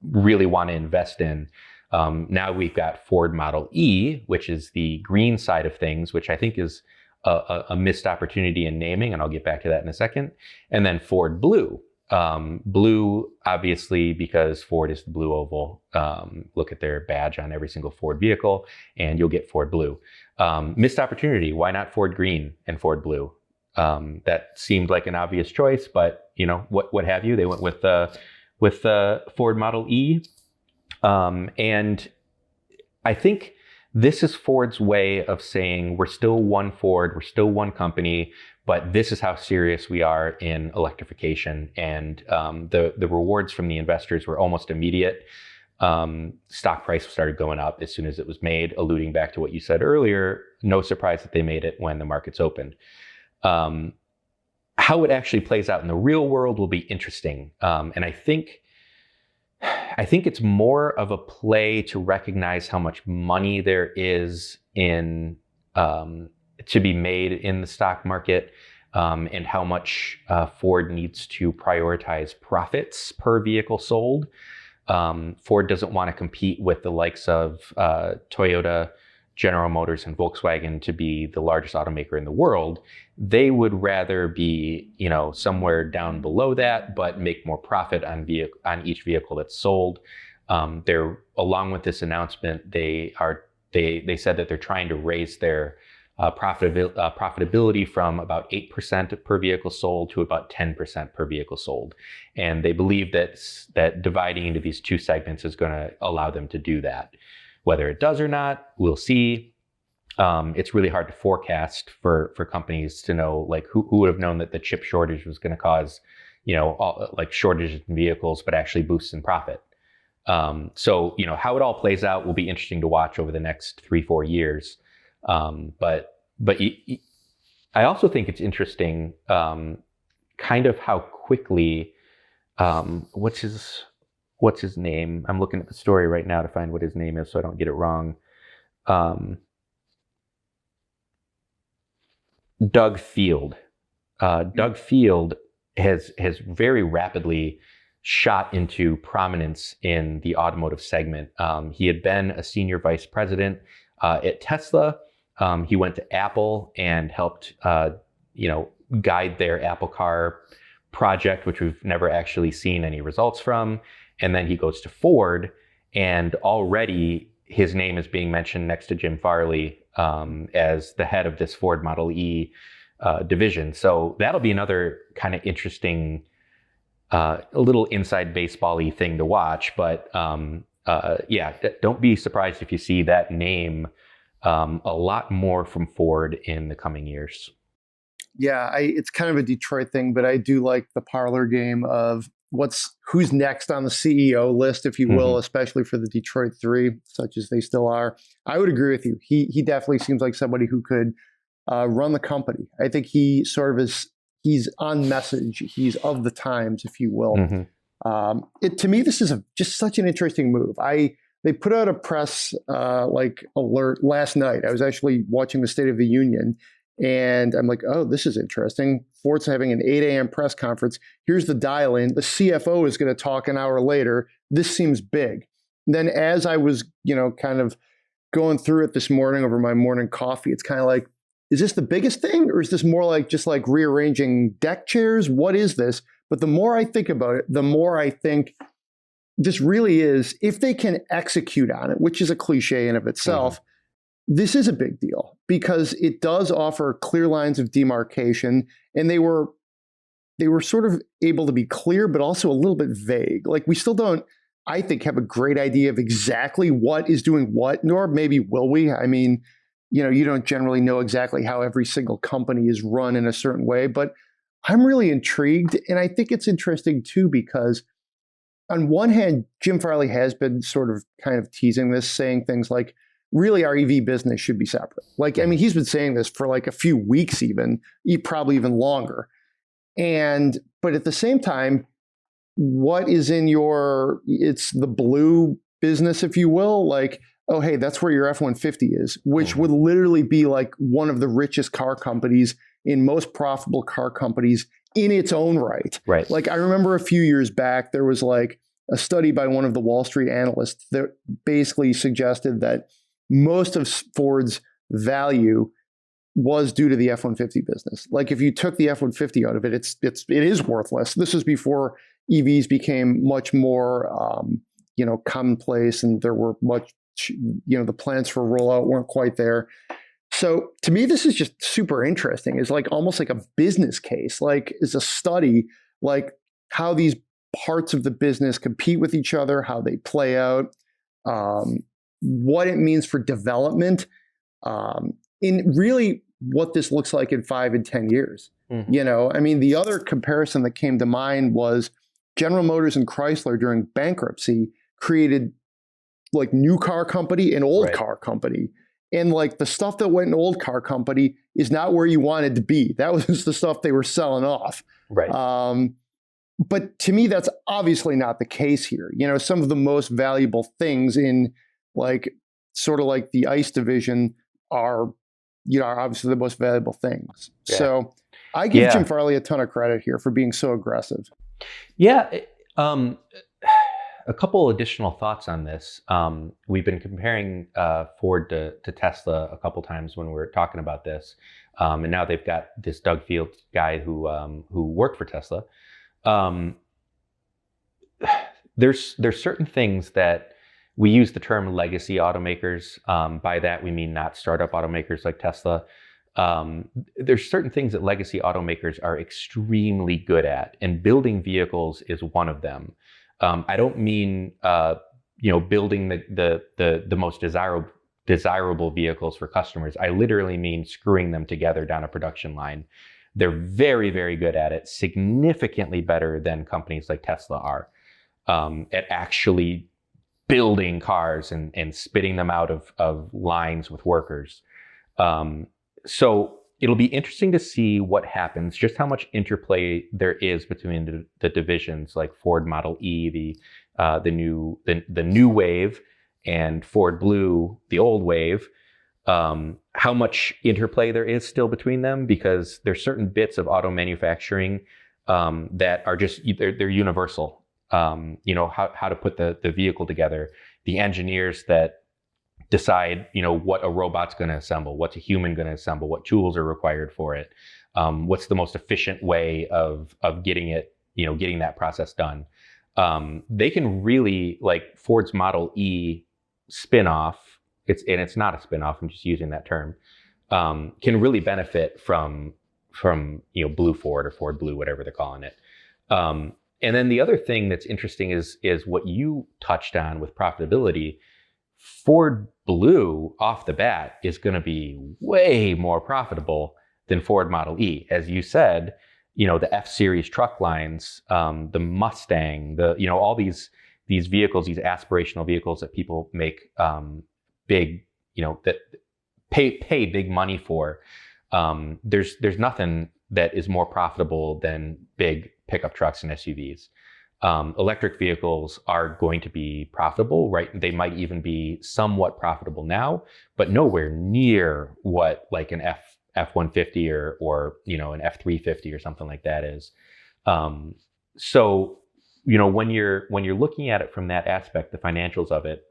really want to invest in. Now we've got Ford Model E, which is the green side of things, which I think is a missed opportunity in naming, and I'll get back to that in a second. And then Ford Blue. Blue, obviously, because Ford is the blue oval. Look at their badge on every single Ford vehicle, and you'll get Ford Blue. Missed opportunity. Why not Ford Green and Ford Blue? That seemed like an obvious choice, but what have you? They went with Ford Model E. And I think this is Ford's way of saying we're still one Ford, we're still one company, but this is how serious we are in electrification. And the rewards from the investors were almost immediate. Stock price started going up as soon as it was made, alluding back to what you said earlier. No surprise that they made it when the markets opened. How it actually plays out in the real world will be interesting. And I think it's more of a play to recognize how much money there is in to be made in the stock market, and how much Ford needs to prioritize profits per vehicle sold. Ford doesn't want to compete with the likes of Toyota, General Motors, and Volkswagen to be the largest automaker in the world. They would rather be, somewhere down below that, but make more profit on each vehicle that's sold. They're, along with this announcement, they said that they're trying to raise their profitability from about 8% per vehicle sold to about 10% per vehicle sold. And they believe that dividing into these two segments is going to allow them to do that. Whether it does or not, we'll see. It's really hard to forecast for companies to know, like, who would have known that the chip shortage was going to cause, shortages in vehicles, but actually boosts in profit. So how it all plays out will be interesting to watch over the next 3-4 years. But I also think it's interesting, kind of how quickly, what's his name? I'm looking at the story right now to find what his name is so I don't get it wrong. Doug Field. Doug Field has very rapidly shot into prominence in the automotive segment. He had been a senior vice president at Tesla. He went to Apple and helped, guide their Apple Car project, which we've never actually seen any results from. And then he goes to Ford, and already his name is being mentioned next to Jim Farley as the head of this Ford Model E division. So that'll be another kind of interesting, a little inside baseball-y thing to watch. But don't be surprised if you see that name a lot more from Ford in the coming years. Yeah, it's kind of a Detroit thing, but I do like the parlor game of who's next on the CEO list, if you will, especially for the Detroit Three, such as they still are. I would agree with you. He definitely seems like somebody who could run the company. I think he sort of he's on message. He's of the times, if you will. To me, this is just such an interesting move. They put out a press alert last night. I was actually watching the State of the Union, And I'm like, oh, this is interesting. Ford's having an 8 a.m. press conference. Here's the dial-in. The CFO is going to talk an hour later. This seems big. And then as I was, kind of going through it this morning over my morning coffee, it's kind of like, is this the biggest thing? Or is this more like just like rearranging deck chairs? What is this? But the more I think about it, the more I think this really is, if they can execute on it, which is a cliche in of itself, this is a big deal because it does offer clear lines of demarcation, and they were sort of able to be clear, but also a little bit vague. Like we still don't, I think, have a great idea of exactly what is doing what, nor maybe will we. I mean, you don't generally know exactly how every single company is run in a certain way, but I'm really intrigued. And I think it's interesting too, because on one hand, Jim Farley has been sort of kind of teasing this, saying things like, really, our EV business should be separate. Like, I mean, he's been saying this for like a few weeks, probably even longer. But at the same time, what is in it's the blue business, if you will, like, oh, hey, that's where your F-150 is, which would literally be like one of the richest car companies in most profitable car companies in its own right. Right. Like I remember a few years back, there was like a study by one of the Wall Street analysts that basically suggested that most of Ford's value was due to the F-150 business. Like if you took the F-150 out of it, it is worthless. This was before EVs became much more, commonplace, and there were the plans for rollout weren't quite there. So to me, this is just super interesting. It's like almost like a business case, like is a study, like how these parts of the business compete with each other, how they play out, what it means for development, in really what this looks like in 5 and 10 years. I mean, the other comparison that came to mind was General Motors and Chrysler during bankruptcy created like new car company and old car company. And like the stuff that went in old car company is not where you wanted to be. That was just the stuff they were selling off. Right. But to me, that's obviously not the case here. Some of the most valuable things in like sort of like the ICE division are obviously the most valuable things. Yeah. So I give Jim Farley a ton of credit here for being so aggressive. Yeah. A couple additional thoughts on this. We've been comparing Ford to Tesla a couple times when we're talking about this, and now they've got this Doug Field guy who worked for Tesla. There's certain things that we use the term legacy automakers. By that we mean not startup automakers like Tesla. There's certain things that legacy automakers are extremely good at, and building vehicles is one of them. I don't mean building the most desirable vehicles for customers. I literally mean screwing them together down a production line. They're very, very good at it, significantly better than companies like Tesla are at actually building cars and spitting them out of lines with workers. So it'll be interesting to see what happens, just how much interplay there is between the divisions, like Ford Model E, the new wave, and Ford Blue, the old wave. How much interplay there is still between them, because there's certain bits of auto manufacturing that are just they're universal. How to put the vehicle together. The engineers that decide, what a robot's going to assemble, what's a human going to assemble, what tools are required for it, what's the most efficient way of getting it, getting that process done. They can really, like Ford's Model E spinoff, it's not a spinoff, I'm just using that term, can really benefit from Blue Ford or Ford Blue, whatever they're calling it. And then the other thing that's interesting is what you touched on with profitability. Ford Blue off the bat is going to be way more profitable than Ford Model E. As you said, the F-Series truck lines, the Mustang, all these vehicles, these aspirational vehicles that people make big, that pay big money for. There's nothing that is more profitable than big pickup trucks and SUVs. Electric vehicles are going to be profitable, right? They might even be somewhat profitable now, but nowhere near what like an F-150 or an F-350 or something like that is. So when you're looking at it from that aspect, the financials of it,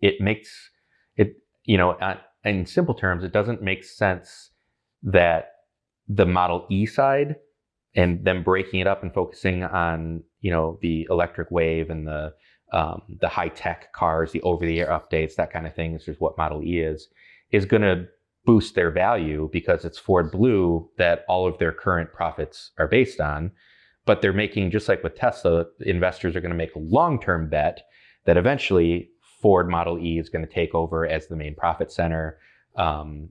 it makes it, in simple terms, it doesn't make sense that the Model E side and them breaking it up and focusing on the electric wave and the high tech cars, the over the air updates, that kind of thing, which is what Model E is going to boost their value because it's Ford Blue that all of their current profits are based on. But they're making, just like with Tesla, investors are going to make a long-term bet that eventually Ford Model E is going to take over as the main profit center. As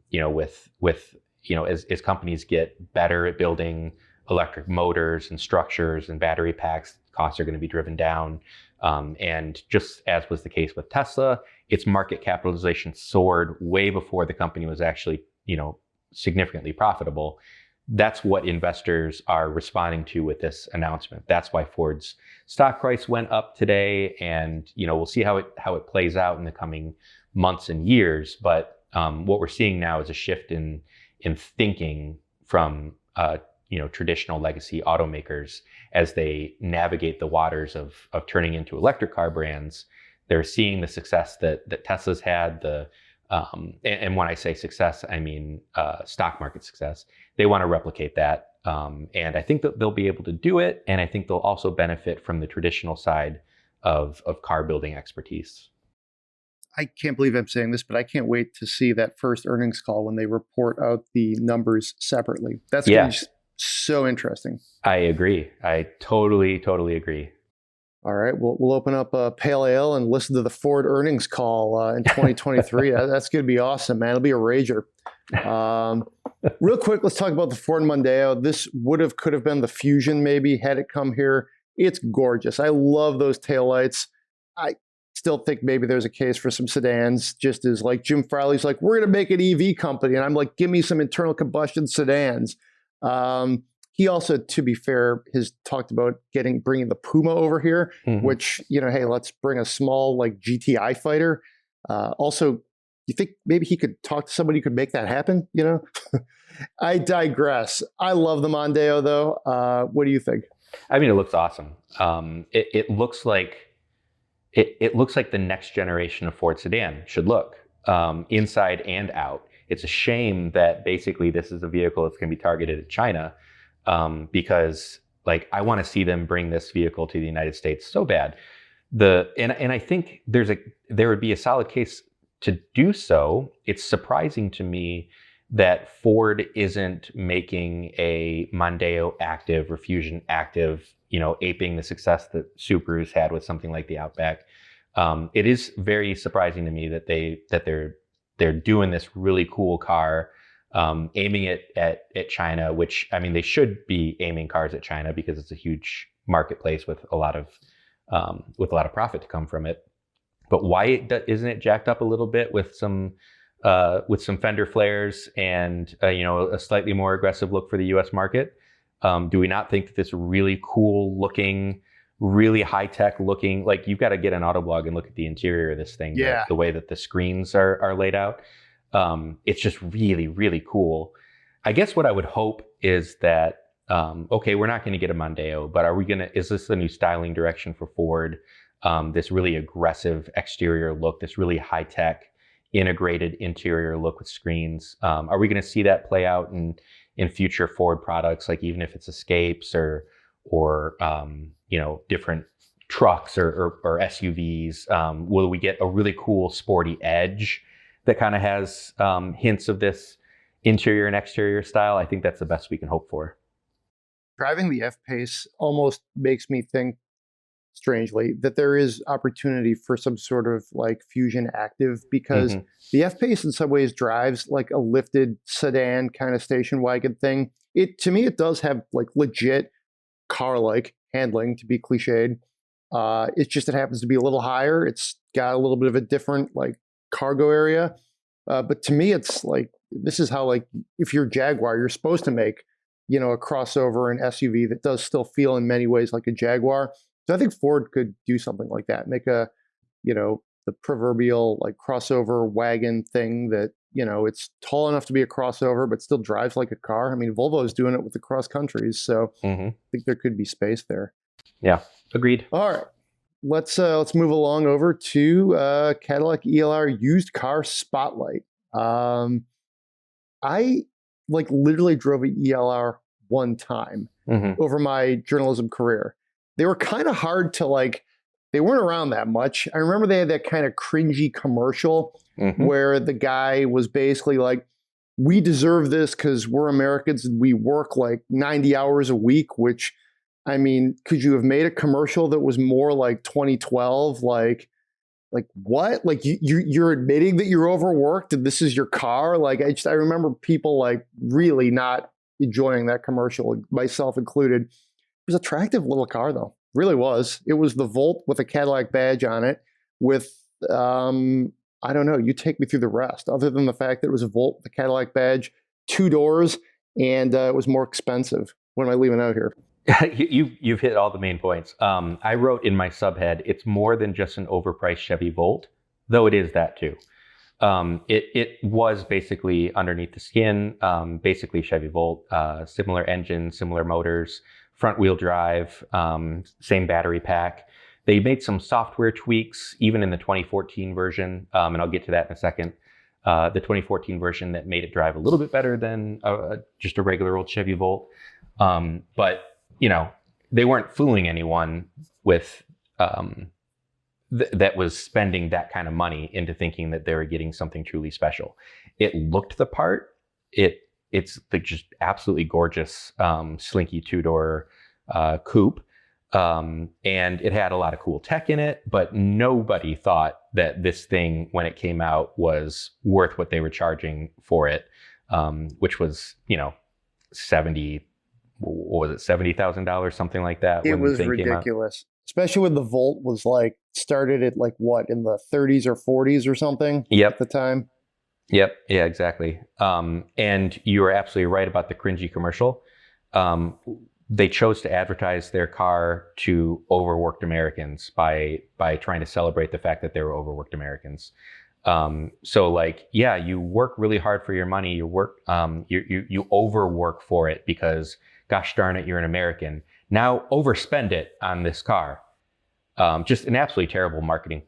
companies get better at building electric motors and structures and battery packs, costs are going to be driven down. And just as was the case with Tesla, its market capitalization soared way before the company was actually, significantly profitable. That's what investors are responding to with this announcement. That's why Ford's stock price went up today, and we'll see how it plays out in the coming months and years. But what we're seeing now is a shift in thinking from traditional legacy automakers as they navigate the waters of turning into electric car brands. They're seeing the success that Tesla's had. And when I say success, I mean stock market success. They want to replicate that, and I think that they'll be able to do it. And I think they'll also benefit from the traditional side of car building expertise. I can't believe I'm saying this, but I can't wait to see that first earnings call when they report out the numbers separately. That's going to be so interesting. I agree. I totally agree. All right, we'll open up a pale ale and listen to the Ford earnings call in 2023. That's going to be awesome, man. It'll be a rager. Real quick, let's talk about the Ford Mondeo. This could have been the Fusion maybe had it come here. It's gorgeous. I love those taillights. I still think maybe there's a case for some sedans, just as like Jim Farley's like, we're going to make an EV company. And I'm like, give me some internal combustion sedans. He also, to be fair, has talked about bringing the Puma over here, which, hey, let's bring a small like GTI fighter. Also, you think maybe he could talk to somebody who could make that happen? I digress. I love the Mondeo, though. What do you think? I mean, it looks awesome. It looks like the next generation of Ford sedan should look, inside and out. It's a shame that basically this is a vehicle that's going to be targeted at China, because I want to see them bring this vehicle to the United States so bad. And I think there would be a solid case to do so. It's surprising to me that Ford isn't making a Mondeo active or Fusion active, aping the success that Subaru's had with something like the Outback. It is very surprising to me that they're doing this really cool car, aiming it at China, which, I mean, they should be aiming cars at China because it's a huge marketplace with a lot of profit to come from it. But why isn't it jacked up a little bit with some fender flares and a slightly more aggressive look for the U.S. market? Do we not think that this really cool looking, really high tech looking, like, you've got to get an Autoblog and look at the interior of this thing, the way that the screens are laid out. It's just really, really cool. I guess what I would hope is that, okay, we're not going to get a Mondeo, but is this a new styling direction for Ford? This really aggressive exterior look, this really high tech integrated interior look with screens. Are we going to see that play out in future Ford products, like even if it's Escapes or different trucks or SUVs? Will we get a really cool sporty edge that kind of has hints of this interior and exterior style? I think that's the best we can hope for. Driving the F-Pace almost makes me think, strangely, that there is opportunity for some sort of like Fusion active, because the F-Pace in some ways drives like a lifted sedan kind of station wagon thing. To me, it does have like legit car-like handling, to be cliched. It's just, it happens to be a little higher. It's got a little bit of a different like cargo area. But to me, it's like, this is how, like, if you're Jaguar, you're supposed to make, a crossover and SUV that does still feel in many ways like a Jaguar. So I think Ford could do something like that, make a, the proverbial like crossover wagon thing that, it's tall enough to be a crossover, but still drives like a car. I mean, Volvo is doing it with the cross countries, so I think there could be space there. Yeah, agreed. All right, let's move along over to Cadillac ELR used car spotlight. I like literally drove an ELR one time over my journalism career. They were kind of hard to like. They weren't around that much. I remember they had that kind of cringy commercial where the guy was basically like, we deserve this because we're Americans and we work like 90 hours a week, which, I mean, could you have made a commercial that was more like 2012? Like what? Like you're admitting that you're overworked and this is your car? Like I remember people like really not enjoying that commercial, myself included. It was an attractive little car though. Really was. It was the Volt with a Cadillac badge on it with, I don't know, you take me through the rest, other than the fact that it was a Volt with a Cadillac badge, 2 doors, and it was more expensive. What am I leaving out here? You've hit all the main points. I wrote in my subhead, it's more than just an overpriced Chevy Volt, though it is that too. It was basically underneath the skin, basically Chevy Volt, similar engine, similar motors, front wheel drive, same battery pack. They made some software tweaks, even in the 2014 version, and I'll get to that in a second. The 2014 version that made it drive a little bit better than just a regular old Chevy Volt. But, they weren't fooling anyone with that was spending that kind of money into thinking that they were getting something truly special. It looked the part. It's the just absolutely gorgeous slinky 2-door coupe. And it had a lot of cool tech in it, but nobody thought that this thing, when it came out, was worth what they were charging for it, which was, $70,000, something like that. It was ridiculous, especially when the Volt was like started at like what, in the 30s or 40s or something at the time. Yep. Yeah, exactly. And you were absolutely right about the cringy commercial. They chose to advertise their car to overworked Americans by trying to celebrate the fact that they were overworked Americans. So like, yeah, you work really hard for your money. You overwork for it because, gosh darn it, you're an American. Now overspend it on this car. Just an absolutely terrible marketing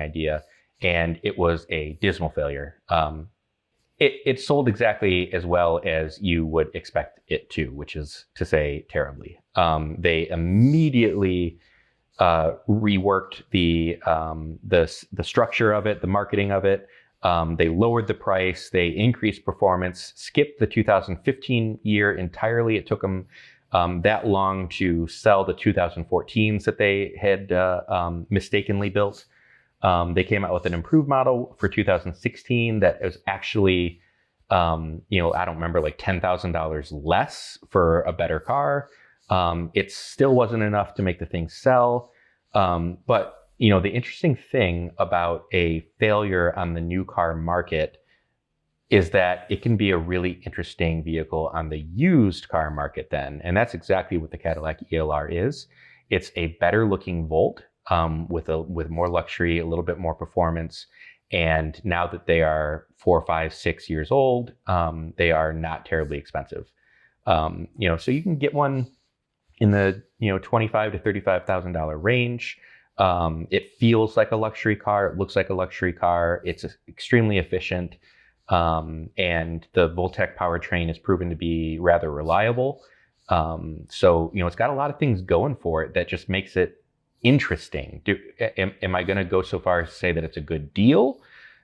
idea. And it was a dismal failure. It sold exactly as well as you would expect it to, which is to say terribly. They immediately reworked the structure of it, the marketing of it. They lowered the price, they increased performance, skipped the 2015 year entirely. It took them that long to sell the 2014s that they had mistakenly built. They came out with an improved model for 2016 that was actually, I don't remember, like $10,000 less for a better car. It still wasn't enough to make the thing sell. But, the interesting thing about a failure on the new car market is that it can be a really interesting vehicle on the used car market then. And that's exactly what the Cadillac ELR is. It's a better looking Volt. With more luxury, a little bit more performance. And now that they are 4, 5, 6 years old, they are not terribly expensive. So you can get one in the $25,000 to $35,000 range. It feels like a luxury car. It looks like a luxury car. It's extremely efficient, and the Voltec powertrain is proven to be rather reliable. So it's got a lot of things going for it that just makes it interesting. Am I going to go so far as to say that it's a good deal?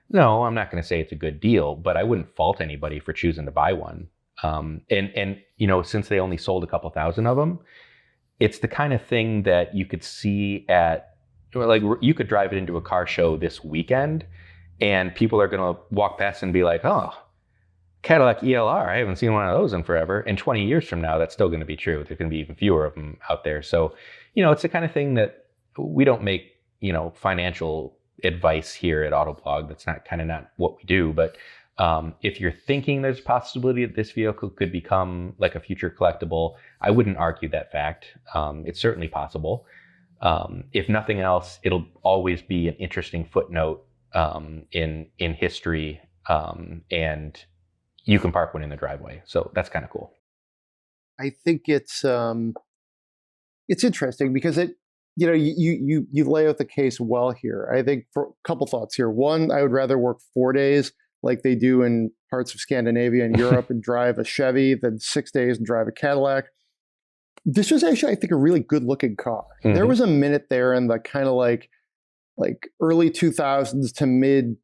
No, I'm not going to say it's a good deal, but I wouldn't fault anybody for choosing to buy one. And since they only sold a couple thousand of them, it's the kind of thing that you could see you could drive it into a car show this weekend and people are going to walk past and be like, oh, Cadillac ELR, I haven't seen one of those in forever. And 20 years from now, that's still going to be true. There's going to be even fewer of them out there. So, it's the kind of thing that we don't make, financial advice here at Autoblog. That's not what we do. But if you're thinking there's a possibility that this vehicle could become like a future collectible, I wouldn't argue that fact. It's certainly possible. If nothing else, it'll always be an interesting footnote in history, and you can park one in the driveway. So that's kind of cool. I think it's interesting because you lay out the case well here. I think for a couple thoughts here. One, I would rather work 4 days like they do in parts of Scandinavia and Europe and drive a Chevy than 6 days and drive a Cadillac. This was actually, I think, a really good looking car. Mm-hmm. There was a minute there in the kind of like early 2000s to mid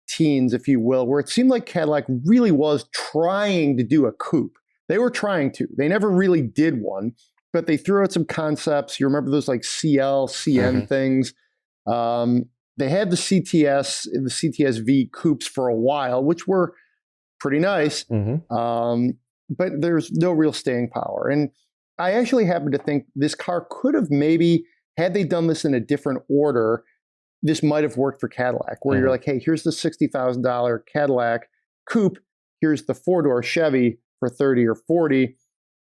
teens, if you will, where it seemed like Cadillac really was trying to do a coupe. They were trying to. They never really did one, but they threw out some concepts. You remember those like CL, CN things. They had the CTS and the CTS-V coupes for a while, which were pretty nice, but there's no real staying power. And I actually happen to think this car could have maybe, had they done this in a different order, this might have worked for Cadillac, where you're like, hey, here's the $60,000 Cadillac coupe, here's the four-door Chevy for 30 or 40.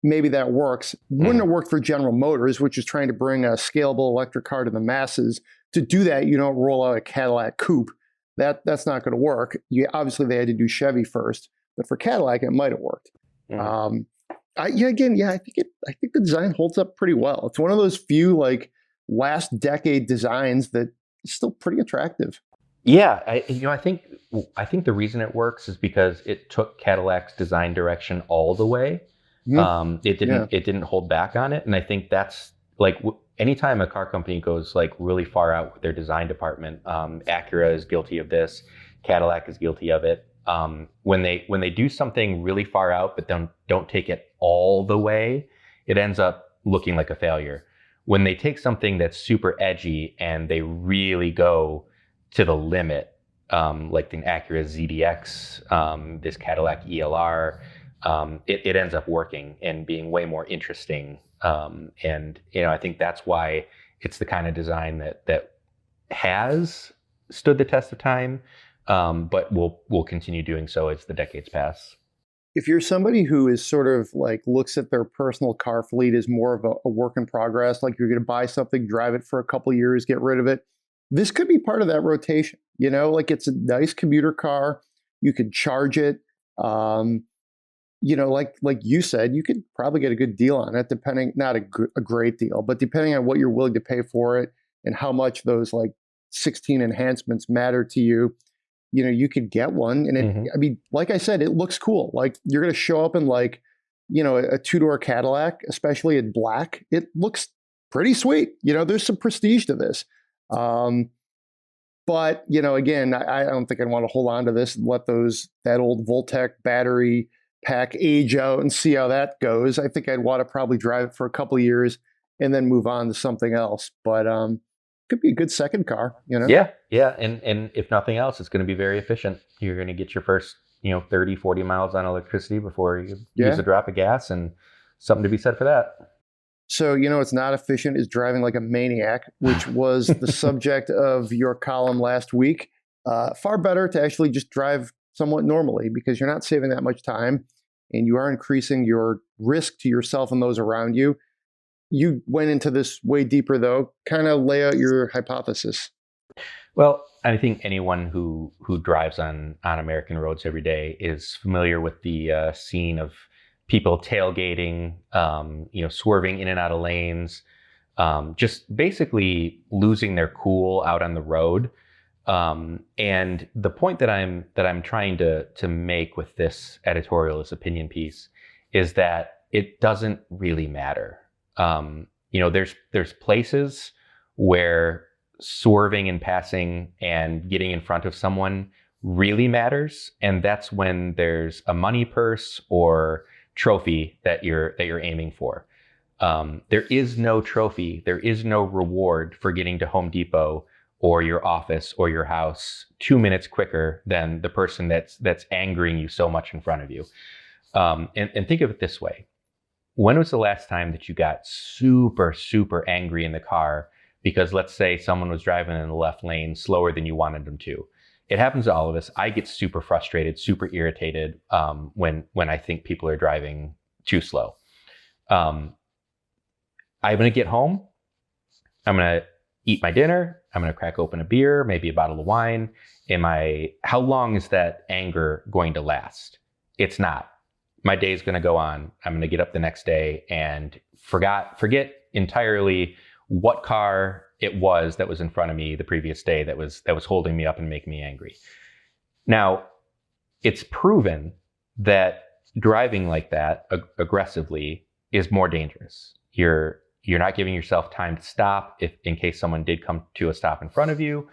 Maybe that works. Wouldn't have worked for General Motors, which is trying to bring a scalable electric car to the masses. To do that, you don't roll out a Cadillac coupe. That's not going to work. Obviously, they had to do Chevy first, but for Cadillac, it might have worked. I think the design holds up pretty well. It's one of those few last decade designs that is still pretty attractive. Yeah, I think the reason it works is because it took Cadillac's design direction all the way. It didn't hold back on it, and I think that's anytime a car company goes really far out with their design department, Acura is guilty of this, Cadillac is guilty of it. When they do something really far out but don't take it all the way, it ends up looking like a failure. When they take something that's super edgy and they really go to the limit, like the Acura ZDX, this Cadillac ELR, it ends up working and being way more interesting. And I think that's why it's the kind of design that has stood the test of time, but will continue doing so as the decades pass. If you're somebody who is sort of looks at their personal car fleet as more of a work in progress, like you're going to buy something, drive it for a couple years, get rid of it, this could be part of that rotation. It's a nice commuter car. You could charge it. Like you said, you could probably get a good deal on it, depending, not a great deal, but depending on what you're willing to pay for it and how much those 16 enhancements matter to you. You could get one. And like I said, it looks cool. You're going to show up in a two-door Cadillac, especially in black. It looks pretty sweet. There's some prestige to this. But, again, I don't think I'd want to hold on to this and let that old Voltec battery pack age out and see how that goes. I think I'd want to probably drive it for a couple of years and then move on to something else. But could be a good second car, Yeah. And if nothing else, it's going to be very efficient. You're going to get your first, 30, 40 miles on electricity before you use a drop of gas, and something to be said for that. So, it's not efficient is driving like a maniac, which was the subject of your column last week. Far better to actually just drive somewhat normally, because you're not saving that much time and you are increasing your risk to yourself and those around you. You went into this way deeper, though. Kind of lay out your hypothesis. Well, I think anyone who drives on American roads every day is familiar with the scene of people tailgating, swerving in and out of lanes, just basically losing their cool out on the road. And the point that I'm trying to make with this editorial, this opinion piece, is that it doesn't really matter. There's places where swerving and passing and getting in front of someone really matters, and that's when there's a money purse or trophy that you're aiming for. There is no trophy, there is no reward for getting to Home Depot or your office or your house 2 minutes quicker than the person that's angering you so much in front of you. And think of it this way. When was the last time that you got super, super angry in the car because, let's say, someone was driving in the left lane slower than you wanted them to? It happens to all of us. I get super frustrated, super irritated when I think people are driving too slow. I'm going to get home. I'm going to eat my dinner. I'm going to crack open a beer, maybe a bottle of wine. How long is that anger going to last? It's not. My day's going to go on. I'm going to get up the next day and forget entirely what car it was that was in front of me the previous day that was holding me up and making me angry. Now, it's proven that driving like that aggressively is more dangerous. You're not giving yourself time to stop in case someone did come to a stop in front of you.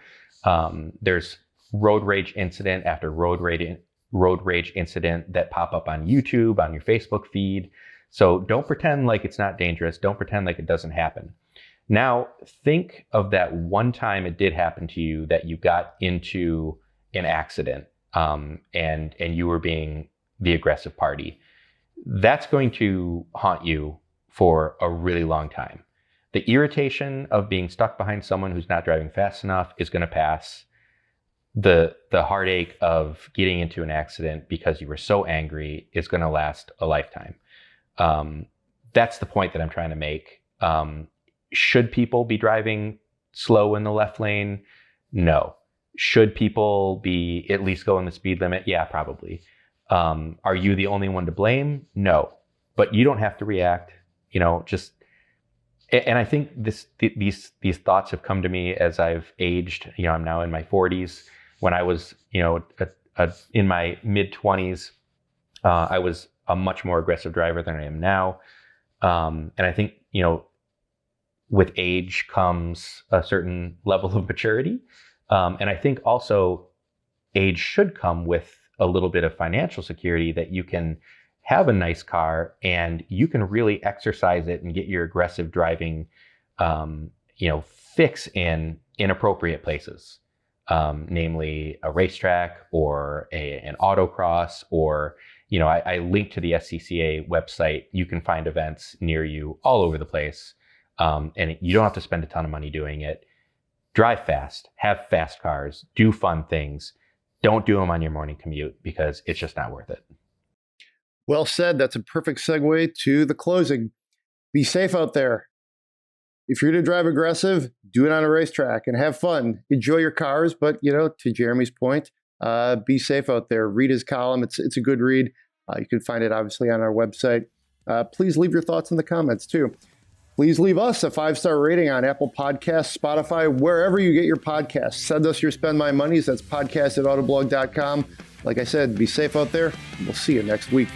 There's road rage incident after road rage incident that pop up on YouTube, on your Facebook feed. So don't pretend like it's not dangerous. Don't pretend like it doesn't happen. Now, think of that one time it did happen to you that you got into an accident and you were being the aggressive party. That's going to haunt you for a really long time. The irritation of being stuck behind someone who's not driving fast enough is going to pass. The heartache of getting into an accident because you were so angry is going to last a lifetime. That's the point that I'm trying to make. Should people be driving slow in the left lane? No. Should people be at least going the speed limit? Yeah, probably. Are you the only one to blame? No. But you don't have to react. And I think these thoughts have come to me as I've aged. I'm now in my 40s. When I was, in my mid 20s, I was a much more aggressive driver than I am now. And I think, with age comes a certain level of maturity. And I think also age should come with a little bit of financial security that you can have a nice car and you can really exercise it and get your aggressive driving, fix in inappropriate places, namely a racetrack or an autocross, or, I linked to the SCCA website. You can find events near you all over the place. And you don't have to spend a ton of money doing it. Drive fast, have fast cars, do fun things. Don't do them on your morning commute because it's just not worth it. Well said. That's a perfect segue to the closing. Be safe out there. If you're going to drive aggressive, do it on a racetrack and have fun. Enjoy your cars, but to Jeremy's point, be safe out there. Read his column. It's a good read. You can find it obviously on our website. Please leave your thoughts in the comments too. Please leave us a 5-star rating on Apple Podcasts, Spotify, wherever you get your podcasts. Send us your Spend My Monies. That's podcast@autoblog.com. Like I said, be safe out there. We'll see you next week.